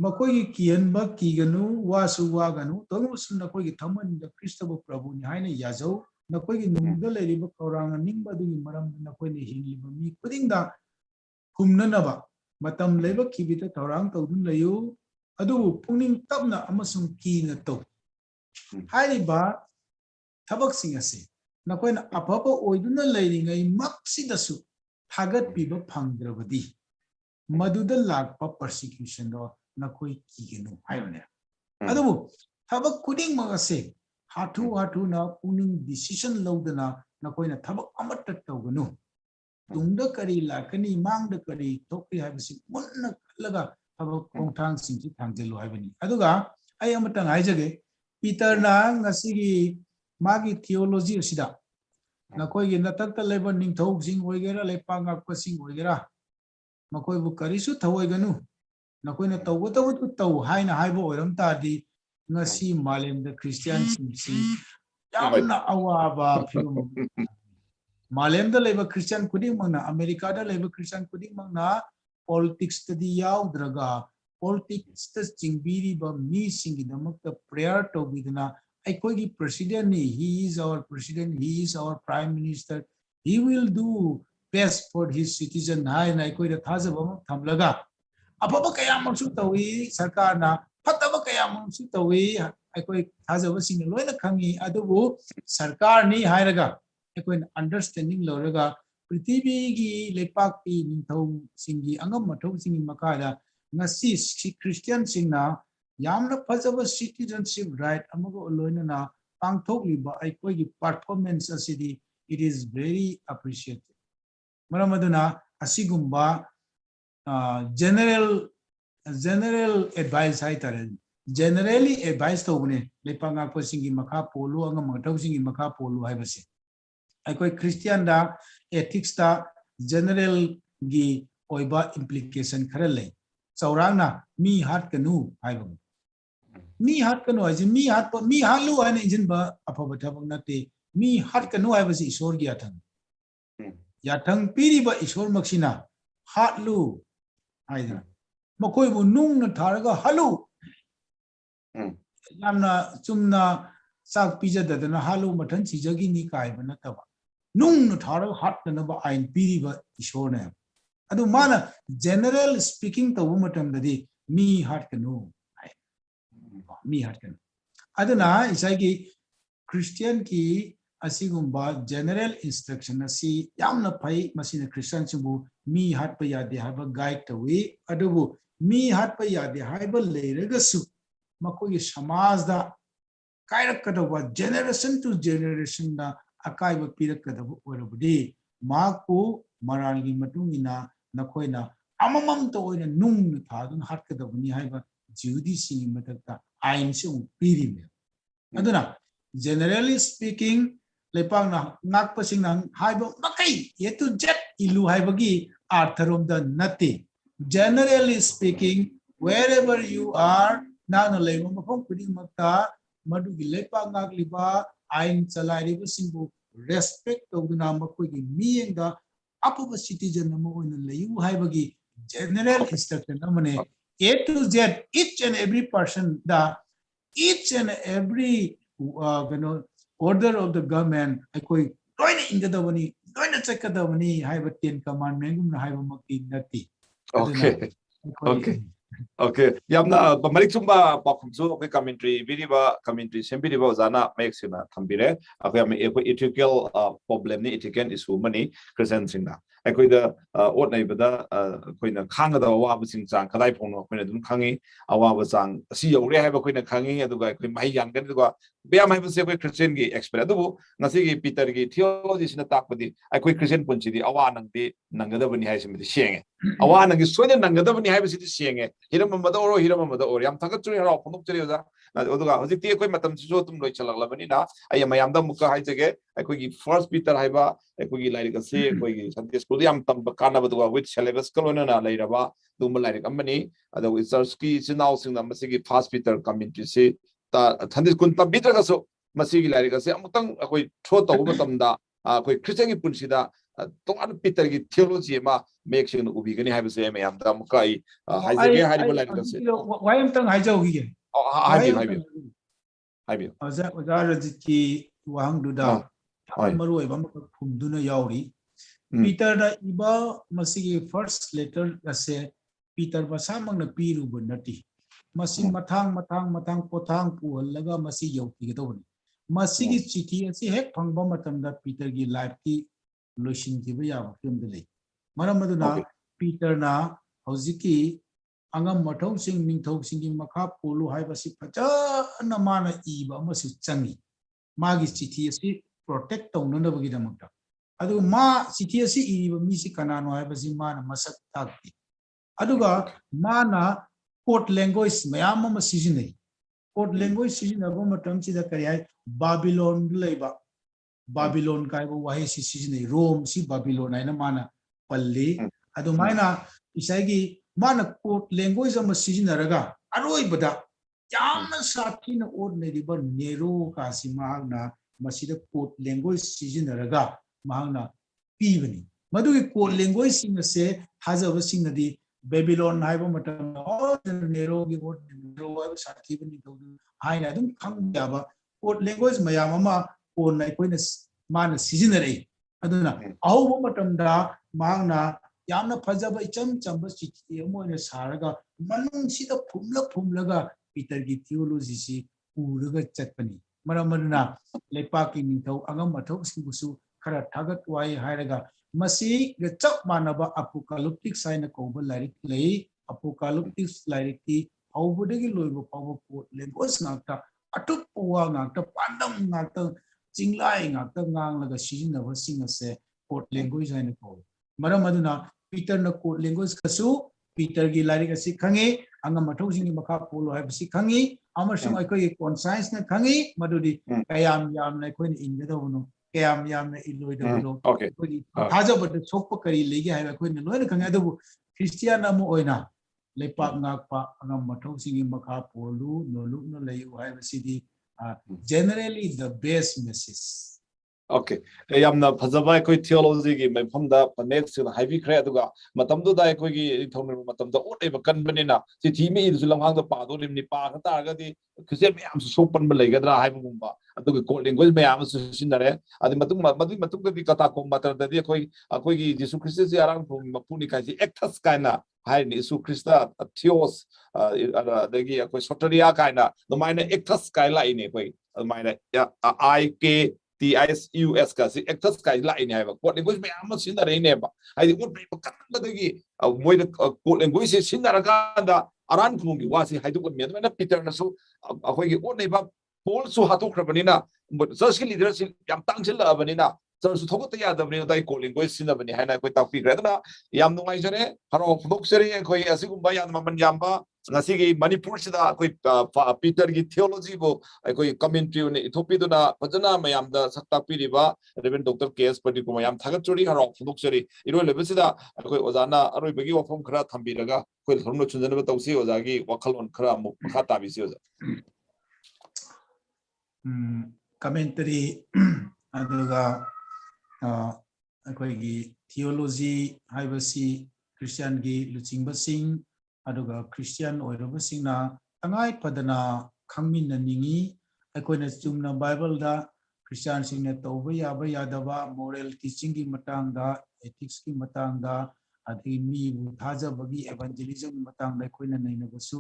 makoi ki kianba kiganu wasu waganu tongu sunna koi ki thaman da kristaba prabhu ni haina yazau na koi ki nungda leriba kauranga ningba du maram na koi ni hingiba mi kudingda humnanaba matam leba kibita taurang tawdun layu adu pungning tapna amasung kina to hairiba tabak singase na koina apapa oiduna leiringai maksidasu thagat piba phangdrabadi maduda lakpa persecution do na koi kigenu hayone adu thabak kuding magase hatu na puning decision lodana na koina thabak amatta tawganu tungda kari lakani mangda kari thokri habisi munna laga thabak khongthang singji thangjelu habani aduga ai amatang haijage Peter na ngasigi magi theology asida nakoi gi natakta leba ningthau sing oigera lepa ngakpa sing oigera makoi bu karisu thawoiganu nakoi na tawgatawu taw haina haibo oiram tadi ngasi malem da christian sing yamna awaba phibum malem da leba christian kuding mangna america da leba christian kuding mangna politics tadi yaudраga politics ta chingbiri ba mi singi damakta prayer to bidna aikogi president he is our president, he is our prime minister, he will do best for his citizen hai na aikoi da thajaba thamlaga apaba kaya mangsu tawi sarkar na phataba kaya mangsu tawi aikoi thajaba sing loina khangi adubu sarkar ni hairaga aikoi understanding loraga prithvi gi lepak pi ningthau singi angam mathau singi makada ngasi Christian singna yamna phajaba citizenship right amago loina na pangthokliba aikogi performance asidi it is very appreciated maramaduna asigumba general advice hai tare generally advice tobune lepanga ko singi makha polu anga mathau singi makha polu hai base aikoi Christian da ethics ta general gi oiba implication khara lei chaurangna mi hat kanu haiba mi hat kanu aji mi halu ana injin ba apaba thabak nate mi hat kanu ai basi isor gi yathang piri ba isor maksina hatlu aida makoi bu nung na tharaga halu yamna chumna sak pija dadana halu mathan chijagi ni kai ba nataba nung na tharaga hat na ba ain piri ba isor na adu mana general speaking to matam dadi mi hat kanu mi hat kanu aduna isagi Christian ki asigumba general instruction asi yamna pai masina Christian chibu mi hat pa yade haba guide tawi adubu mi hat pa yade haba leiragasu makoi samaj da kairakadawa generation to generation da akaiba pirakadawa orabudi maku maralgi matungina nakoina amamam to oina nung thadun hatkadawani haiba judi singi matakta ain se piri aduna generally speaking lepang na ngak pasing nang haibo makai yetu jet ilu haibagi artharom da nati generally speaking wherever you are na no lemo mafom puding makta madu gi lepang ngak liba ain chalai ri singbu respect toduna makoi gi mienga apu citizen namo oina leyu haibagi general instruction namane A to Z each and every person da each and every order of the government akoi loina ingadawani loina chakadawani haiba 10 commandment gumna haiba makti nati Okay. Okay. Okay. Yamna marik sumba pakhumsu okay commentary biriba commentary sembiriba zana maxina thambire akoi am ethical problem ni ethical issue mani Christian singna akoi da ot nai bada akoi na khanga da wa busing chang kadai phongno akoi na dum khangi awa ba chang si yore hai ba akoi na khangi aduga akoi mai yang kan aduga beam hai buse akoi Christian gi expert adu ngasi gi Peter gi theology sina takpadi akoi Christian punchi di awa nang di nangada bani hai simdi shenge awa nang gi soine nangada bani hai bisi shenge hiram mada oro yam thagat churi hara phonok churi oda oduga hojikti akoi matam chu tum loi chalak labani na ay mayam da muka hai jage akoi gi first Peter haiba akoi gi lairi ka se akoi gi Sunday school yam tam kana baduga with syllabus kolona na lairaba dum lairi amani adu church ki sinau sing na masigi first Peter commentary se ta Sunday school tam bitra ka so masigi lairi ka se amutang akoi tho to matam da akoi Christian gi punsida tong Peter gi theology ma make sure ubi gani hai base mayam da muka ai haijage haribo lairi ka se wayam tang haijau gi Haibio. Ozarajiki wang duda maru eba phumduna yauri Peter da iba masigi first letter ase Peter basamang na piru bunati masi matang pothang puhallaga masi yauki gedawni masigi chithi ase hek phangba matamda Peter gi life ki loishin ki ba yaba filmdele maramaduna Peter na hojiki angam mathau sing ningthau singi makha polu haibasi phajana mana iba amasu changi magi chithi asi protect tawnana bagi damakta adu ma chithi asi iba mi si kanano haibasi mana masak takti aduga mana code language mayam ama sijinai code language sijinaba matam chida kari hai Babylon leiba Babylon kai bo wahi si sijinai Rome si Babylon aina mana palli adu maina isagi mana code language ama sijinaraga aroi bada yamna sathina ordinary ba nero ka si mahagna masida code language sijinaraga mahagna pibani madugi code language singa se hazaba singa di Babylon haiba matam nero gi word nero haiba sathibani to haina dum khangya code language mayam ama on nai koina mana sijinare aduna ahu matam da mahagna yamna phajaba icham chamba chithi amoina saraga manung sida phumlaga Peter gi theology si uraga chatpani maramaduna lepaki ningthau angam mathau singbusu khara thagat wai hairaga masi ga chap manaba apocalyptic sign koba lyric lei apocalyptic lyric ki aubudagi loibo pawa ko language ngakta atup wa ngakta pandam ngakta jinglai ngakta nganglaga sijinaba singase code language haina ko maramaduna Peter na code language kasu Peter gi lyric asi khangi angam mathau singi makha polo hai basi khangi amasung aikoi conscience na khangi madudi kayam yam na koi ingadawono kayam yam na iloidawono koi thajabad sokpa kari legi hai koi na loina khangi adu Christian amu oina lepak ngakpa angam mathau singi makha polu nolu no leyu hai basi di generally the best message. Okay. Yamna phajaba koi theology gi mai phamda next na highway khre aduga matamdu da koi gi thongna matamda oteba kanbanina si thimi isu lamhang da pa do limni pa khata ga di christian me am so pan ba legadra haibumba aduga code language me am sinare adi matung da di kata ko matra da di koi gi Jesus Christ si arang mapuni kai si ectus kaina hai ni Jesus Christa theos da gi koi soteria kaina no maina ectus kai la ini koi maina I TISUS kasi actors kai la ini haiba code language me am sinare ne ba hai di ut ba kan da gi moi da code language sinara ka da aran khung gi wasi hai du me na Peter na so akoi gi ut nei ba Paul so hatu khrabani na just leadership yam tang chil la bani na ꯆꯔꯁꯨ ꯊꯣꯛꯇ ꯌꯥꯗꯕꯅꯤ ꯑꯗꯥꯏ ꯀꯣꯜ ꯂꯦꯡꯒ꯭ꯋꯦꯖ ꯁꯤꯖꯤꯟꯅꯕꯅꯤ ꯍꯥꯏꯅ ꯑꯩꯈꯣꯏ ꯇꯥꯛꯄꯤꯈ꯭ꯔꯦ ꯑꯗꯨꯅ ꯌꯥꯝ ꯅꯨꯡꯉꯥꯏꯖꯔꯦ ꯍꯔꯥꯎ ꯐꯣꯡꯗꯣꯛꯆꯔꯤ ꯑꯩꯈꯣꯏ ꯑꯁꯤꯒꯨꯝꯕ ꯌꯥꯝ ꯃꯃꯜ ꯌꯥꯝꯕ ꯉꯁꯤꯒꯤ ꯃꯅꯤꯄꯨꯔꯁꯤꯗ ꯑꯩꯈꯣꯏ ꯄꯤꯇꯔꯒꯤ ꯊꯤꯑꯣꯂꯣꯖꯤꯕꯨ ꯑꯩꯈꯣꯏ ꯀꯃꯦꯟꯇ꯭ꯔꯤ ꯑꯣꯏꯅ ꯏꯊꯣꯛꯄꯤꯗꯨꯅ ꯐꯖꯅ ꯃꯌꯥꯝꯗ ꯁꯛ ꯇꯥꯛꯄꯤꯔꯤꯕ ꯔꯦꯚꯦꯟ ꯗꯣꯛꯇꯔ ꯀꯦ.ꯑꯦꯁ. ꯄ꯭ꯔꯗꯤꯞꯀꯨꯃꯥꯔ ꯌꯥꯝ ꯊꯥꯒꯠꯆꯔꯤ ꯍꯔꯥꯎ ꯐꯣꯡꯗꯣꯛꯆꯔꯤ ꯏꯔꯣꯏꯂꯕꯁꯤꯗ ꯑꯩꯈꯣꯏ ꯑꯣꯖꯥꯅ ꯑꯔꯣꯏꯕꯒꯤ ꯋꯥꯐꯝ ꯈꯔ ꯊꯝꯕꯤꯔꯒ ꯑꯩꯈꯣꯏ ꯊꯧꯔꯝ ꯂꯣꯏꯁꯤꯟꯖꯅꯕ ꯇꯧꯁꯤ ꯑꯣꯖꯥꯒꯤ ꯋꯥꯈꯜꯂꯣꯟ ꯈꯔ ꯑꯃꯨꯛ ꯃꯈꯥ ꯇꯥꯕꯤꯁꯤ ꯑꯣꯖꯥ ꯀꯃꯦꯟꯇꯔꯤ ꯑꯗꯨꯒ ꯑꯩꯈꯣꯏꯒꯤ ꯊꯤꯑꯣꯂꯣꯖꯤ ꯍꯥꯏꯕꯁꯤ ꯈ꯭ꯔꯤꯁꯇꯤꯌꯥꯟꯒꯤ ꯂꯨꯆꯤꯡꯕꯁꯤꯡ ꯑꯗꯨꯒ ꯈ꯭ꯔꯤꯁꯇꯤꯌꯥꯟ ꯑꯣꯏꯔꯕꯁꯤꯡꯅ ꯇꯉꯥꯏ ꯐꯗꯅ ꯈꯪꯃꯤꯟꯅꯅꯤꯡꯉꯤ ꯑꯩꯈꯣꯏꯅ ꯆꯨꯝꯅ ꯕꯥꯏꯕꯜꯗ ꯈ꯭ꯔꯤꯁꯇꯤꯌꯥꯟꯁꯤꯡꯅ ꯇꯧꯕ ꯌꯥꯕ ꯌꯥꯗꯕ ꯃꯣꯔꯦꯜ ꯇꯤꯆꯤꯡꯒꯤ ꯃꯇꯥꯡꯗ ꯑꯦꯊꯤꯛꯁꯀꯤ ꯃꯇꯥꯡꯗ ꯑꯗꯒꯤ ꯃꯤꯕꯨ ꯊꯥꯖꯕꯒꯤ ꯑꯦꯚꯥꯟꯖꯦꯂꯤꯖꯝꯒꯤ ꯃꯇꯥꯡꯗ ꯑꯩꯈꯣꯏꯅ ꯅꯩꯅꯕꯁꯨ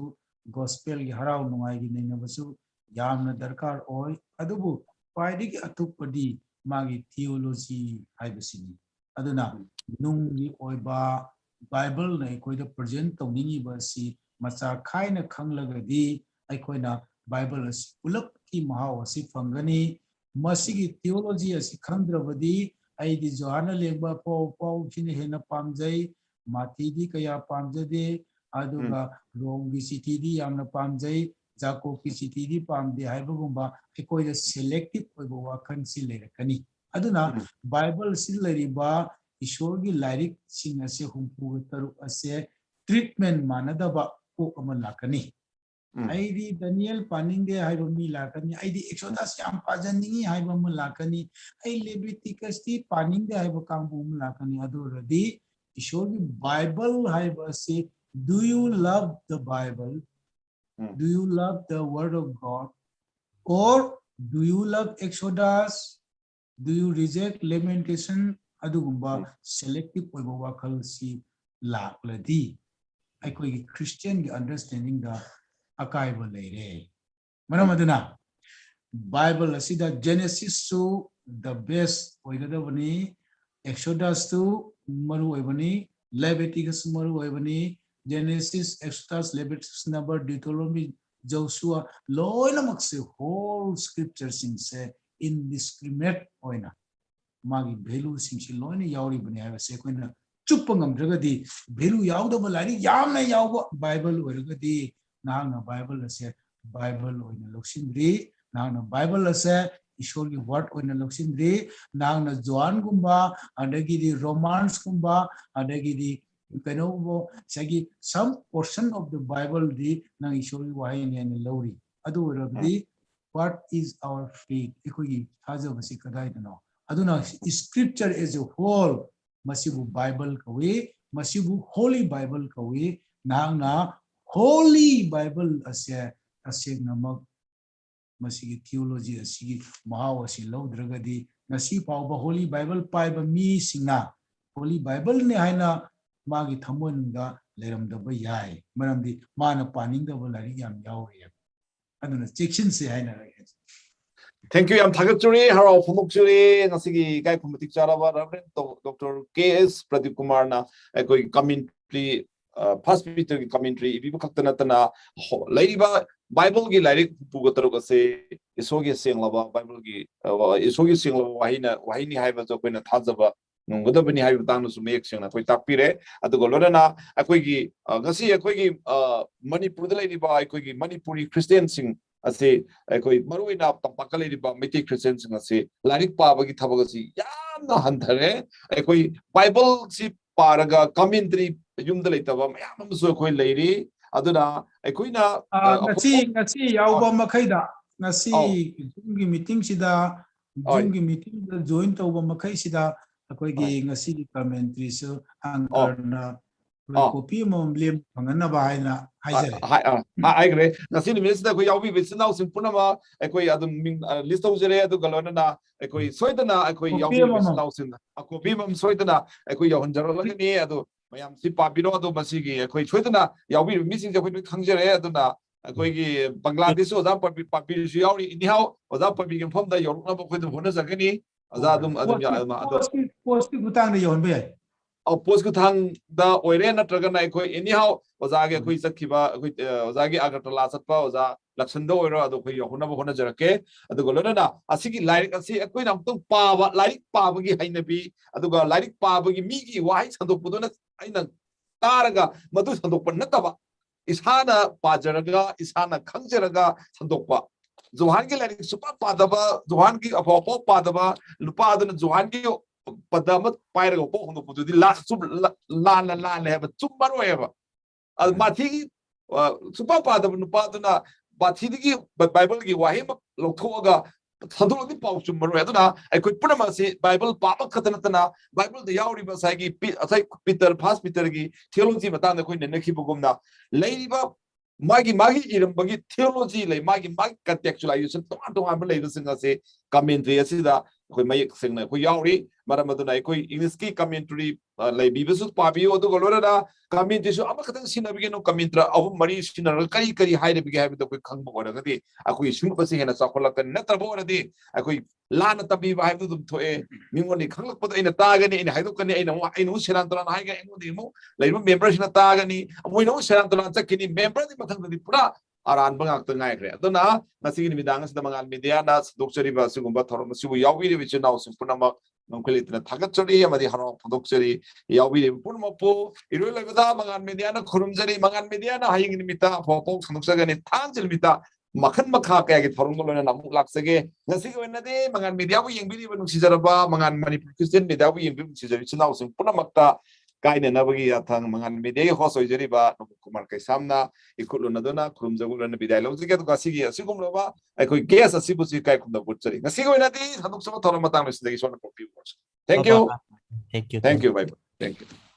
ꯒꯣꯁꯄꯦꯜꯒꯤ ꯍꯔꯥꯎ ꯅꯨꯡꯉꯥꯏꯒꯤ ꯅꯩꯅꯕꯁꯨ ꯌꯥꯝꯅ ꯗꯔꯀꯥꯔ ꯑꯣꯏ ꯑꯗꯨꯕꯨ ꯈ꯭ꯋꯥꯏꯗꯒꯤ ꯑꯇꯣꯞꯄꯗꯤ ꯃꯥꯒꯤ ꯊꯤꯑꯣꯂꯣꯖꯤ ꯍꯥꯏꯕꯁꯤꯅꯤ ꯑꯗꯨꯅ ꯅꯨꯡꯒꯤ ꯑꯣꯏꯕ ꯕꯥꯏꯕꯜꯅ ꯑꯩꯈꯣꯏꯗ ꯄ꯭ꯔꯖꯦꯟ ꯇꯧꯅꯤꯡꯉꯤꯕ ꯑꯁꯤ ꯃꯆꯥ ꯈꯥꯏꯅ ꯈꯪꯂꯒꯗꯤ ꯑꯩꯈꯣꯏꯅ ꯕꯥꯏꯕꯜ ꯑꯁꯤ ꯄꯨꯂꯞꯀꯤ ꯃꯍꯥꯎ ꯑꯁꯤ ꯐꯪꯒꯅꯤ ꯃꯁꯤꯒꯤ ꯊꯤꯑꯣꯂꯣꯖꯤ ꯑꯁꯤ ꯈꯪꯗ꯭ꯔꯕꯗꯤ ꯑꯩꯗꯤ ꯖꯣꯍꯥꯟꯅ ꯂꯦꯡꯕ ꯄꯥꯎꯁꯤꯅ ꯍꯦꯟꯅ ꯄꯥꯝꯖꯩ ꯃꯥꯊꯤꯗꯤ ꯀꯌꯥ ꯄꯥꯝꯖꯗꯦ ꯑꯗꯨꯒ ꯔꯣꯝꯒꯤ ꯆꯤꯊꯤꯗꯤ ꯌꯥꯝꯅ ꯄꯥꯝꯖꯩ ꯖꯥꯀꯣꯕꯀꯤ ꯆꯤꯊꯤꯗꯤ ꯄꯥꯝꯗꯦ ꯍꯥꯏꯕꯒꯨꯝꯕ ꯑꯩꯈꯣꯏꯗ ꯁꯦꯂꯦꯛꯇꯤꯚ ꯑꯣꯏꯕ ꯋꯥꯈꯜꯁꯤ ꯂꯩꯔꯛꯀꯅꯤ ꯑꯗꯨꯅ ꯕꯥꯏꯕꯜꯁꯤꯗ ꯂꯩꯔꯤꯕ ꯏꯁꯣꯔꯒꯤ ꯂꯥꯏꯔꯤꯛꯁꯤꯡ ꯑꯁꯦ 63 ꯑꯁꯦ ꯇ꯭ꯔꯤꯠꯃꯦꯟ ꯃꯥꯟꯅꯗꯕ ꯀꯣꯛ ꯑꯃ ꯂꯥꯛꯀꯅꯤ ꯑꯩꯗꯤ ꯗꯥꯅꯤꯌꯦꯜ ꯄꯥꯅꯤꯡꯗꯦ ꯍꯥꯏꯕ ꯃꯤ ꯂꯥꯛꯀꯅꯤ ꯑꯩꯗꯤ ꯑꯦꯛꯁꯣꯗꯁ ꯌꯥꯝ ꯄꯥꯖꯅꯤꯡꯉꯤ ꯍꯥꯏꯕ ꯑꯃ ꯂꯥꯛꯀꯅꯤ ꯑꯩ ꯂꯦꯕꯤꯇꯤꯀꯁꯇꯤ ꯄꯥꯅꯤꯡꯗꯦ ꯍꯥꯏꯕ ꯀꯥꯡꯕꯨ ꯑꯃ ꯂꯥꯛꯀꯅꯤ ꯑꯗꯨ ꯑꯣꯏꯔꯗꯤ ꯏꯁꯣꯔꯒꯤ ꯕꯥꯏꯕꯜ ꯍꯥꯏꯕ ꯑꯁꯤ do you love the Bible Do you love the word of God? Or do you love Exodus? Do you reject lamentation? Adugumba selective oiba wakal si lakladi. Aikogi Christian gi understanding da akaiba leire. Manam aduna Bible asida Genesis to the best oigadabani, Exodus to maru oibani, Leviticus maru oibani. Genesis, Exodus, Leviticus, Number, Deuteronomy, Joshua, loinamak se whole scripture sing se indiscriminate oina. Magi value sing si loina yauri bani hai se koina chupangam dragadi value yauda balari yamna yauba Bible oiragadi nahang Bible ase Bible oina loksindri nahang Bible ase Ishorgi word oina loksindri nahang Joan gumba adagi di Romans gumba adagi di some portion of the Bible di nang isori wahi ni lori adu rabdi what is our faith ikogi haja basi kadai no aduna scripture as a whole masibu Bible kawi masibu holy Bible kawi nang na holy Bible ase namak masigi theology asigi mahau asi laudragadi nasi pauba holy Bible paiba mi singna holy Bible ne haina magi thamonda leramdaba yai maramdi mana paningdaba lari yam yauri aduna section se haina Thank you yam thagatsuri harau phumuksuri ngasigi kai phumutik charaba Rev. Dr.Kh. Pradeepkumar na koi commentary first Peter ki commentary ibi khaktana tana laiba Bible gi lyric pugataro ase isogi senglaba Bible gi isogi senglaba wahini haiba jo koina thajaba nungudabani haiba tangna su mek sengna koi takpire adugo lorana akoigi ngasi akoigi Manipur da laiba akoigi Manipuri Christian sing ase aikoi maruina tampaka laiba Metis Christian sing ase lyric pabagi thabagasi yamna hanthare aikoi Bible si paraga commentary yumda laitaba mayam amsu akhoi lairi aduna aikoina ngasi yauba makhaida ngasi Zoom gi meeting sida Zoom gi meeting da join tauba makhai sida akoi gi ngasi gi commentary so ankarna copy mom lem phangana ba haina haijare I agree ngasi ni minister ko yaubi bisnau simpunama akoi adum list ujere adu galona akoi soidana akoi yaubi bisnau sin copy mom soidana akoi yahunjaro lagani adu mayam si papiro adu masigi akoi soidana yaubi missing akoi khangjare aduna akoi gi Bangladesh oda papi su yauri anyhow oda papi gi phom da yorukna ba khoi da hona jagani oda adum ya post gutang de yon be post ku thang da oire na traga na koi anyhow oza ge koi sakhiba koi oza ge agartala satpa oza lakshan do oiro ado koi yahuna bo hona jarake ado golona na asigi lairik asi koi nam tung pa ba lairik pa ba gi haina bi ado ga lairik pa ba gi mi gi wai sandok pudona aina taraga madu sandok pan nataba isana pajaraga isana khangjaraga sandok pa Johan ki lairik super padaba Johan ki apo padaba lupa aduna Johan ki padamat pairaga po hono pududi la sub la le ba chummaro eba ad mathi super padaba nupa aduna bathi gi bible gi wahi ma lokhoga thadul di pau chummaro aduna ai koi punama se bible pa ma khatana tana bible da yauri ba sai gi asai peter first peter gi theology mata na koi ne ki bugumna leiba magi iram bagi theology lei magi contextualization to ba lei singa se commentary asida koi mai singna koi yauri maramaduna koi english ki commentary lei bibasu pabiyo to golora commentary so ama khatang sinabi no commentary ahu mari sinar kari haire bi ha bi to koi khangba ora gadi akoi sing pasi hena sakola kan natra bo radi akoi lana tabi ba ha du dum thoe mingoni khanglak pod ina tagani ina haidu kani ina seran tolan haiga engodi mo leiba member sina tagani moi no seran tolan chakini member di mathang di pura aran bangak to ngai kre aduna nasigi midang sida mangal media na dokchari ba sugumba thorom sibu yawi ri bichu naw supunama nongkelitina thagatchari amadi haro dokchari yawi ri punma po iroi lebada mangal media na khurumjari mangal media na haying nimita pho sanduksagani thanjil mita makhan makha kaya gi thorom golona namuk laksage ngasi ko nade mangan media bu yengbiri bu sijaraba mangan manipur christian media bu yengbi sijari chinaw sing punamakta kaina nabagi athang mangan media ho soijari ba kumar kai samna ikuluna dona khum jagulona bidai lo jige to gasigi asigum loba ai koi gas asibu si kai khum da butchari ngasi ko nade saduk sama thorom matang mesdagi sona copy thank you Thank you. thank you bye thank you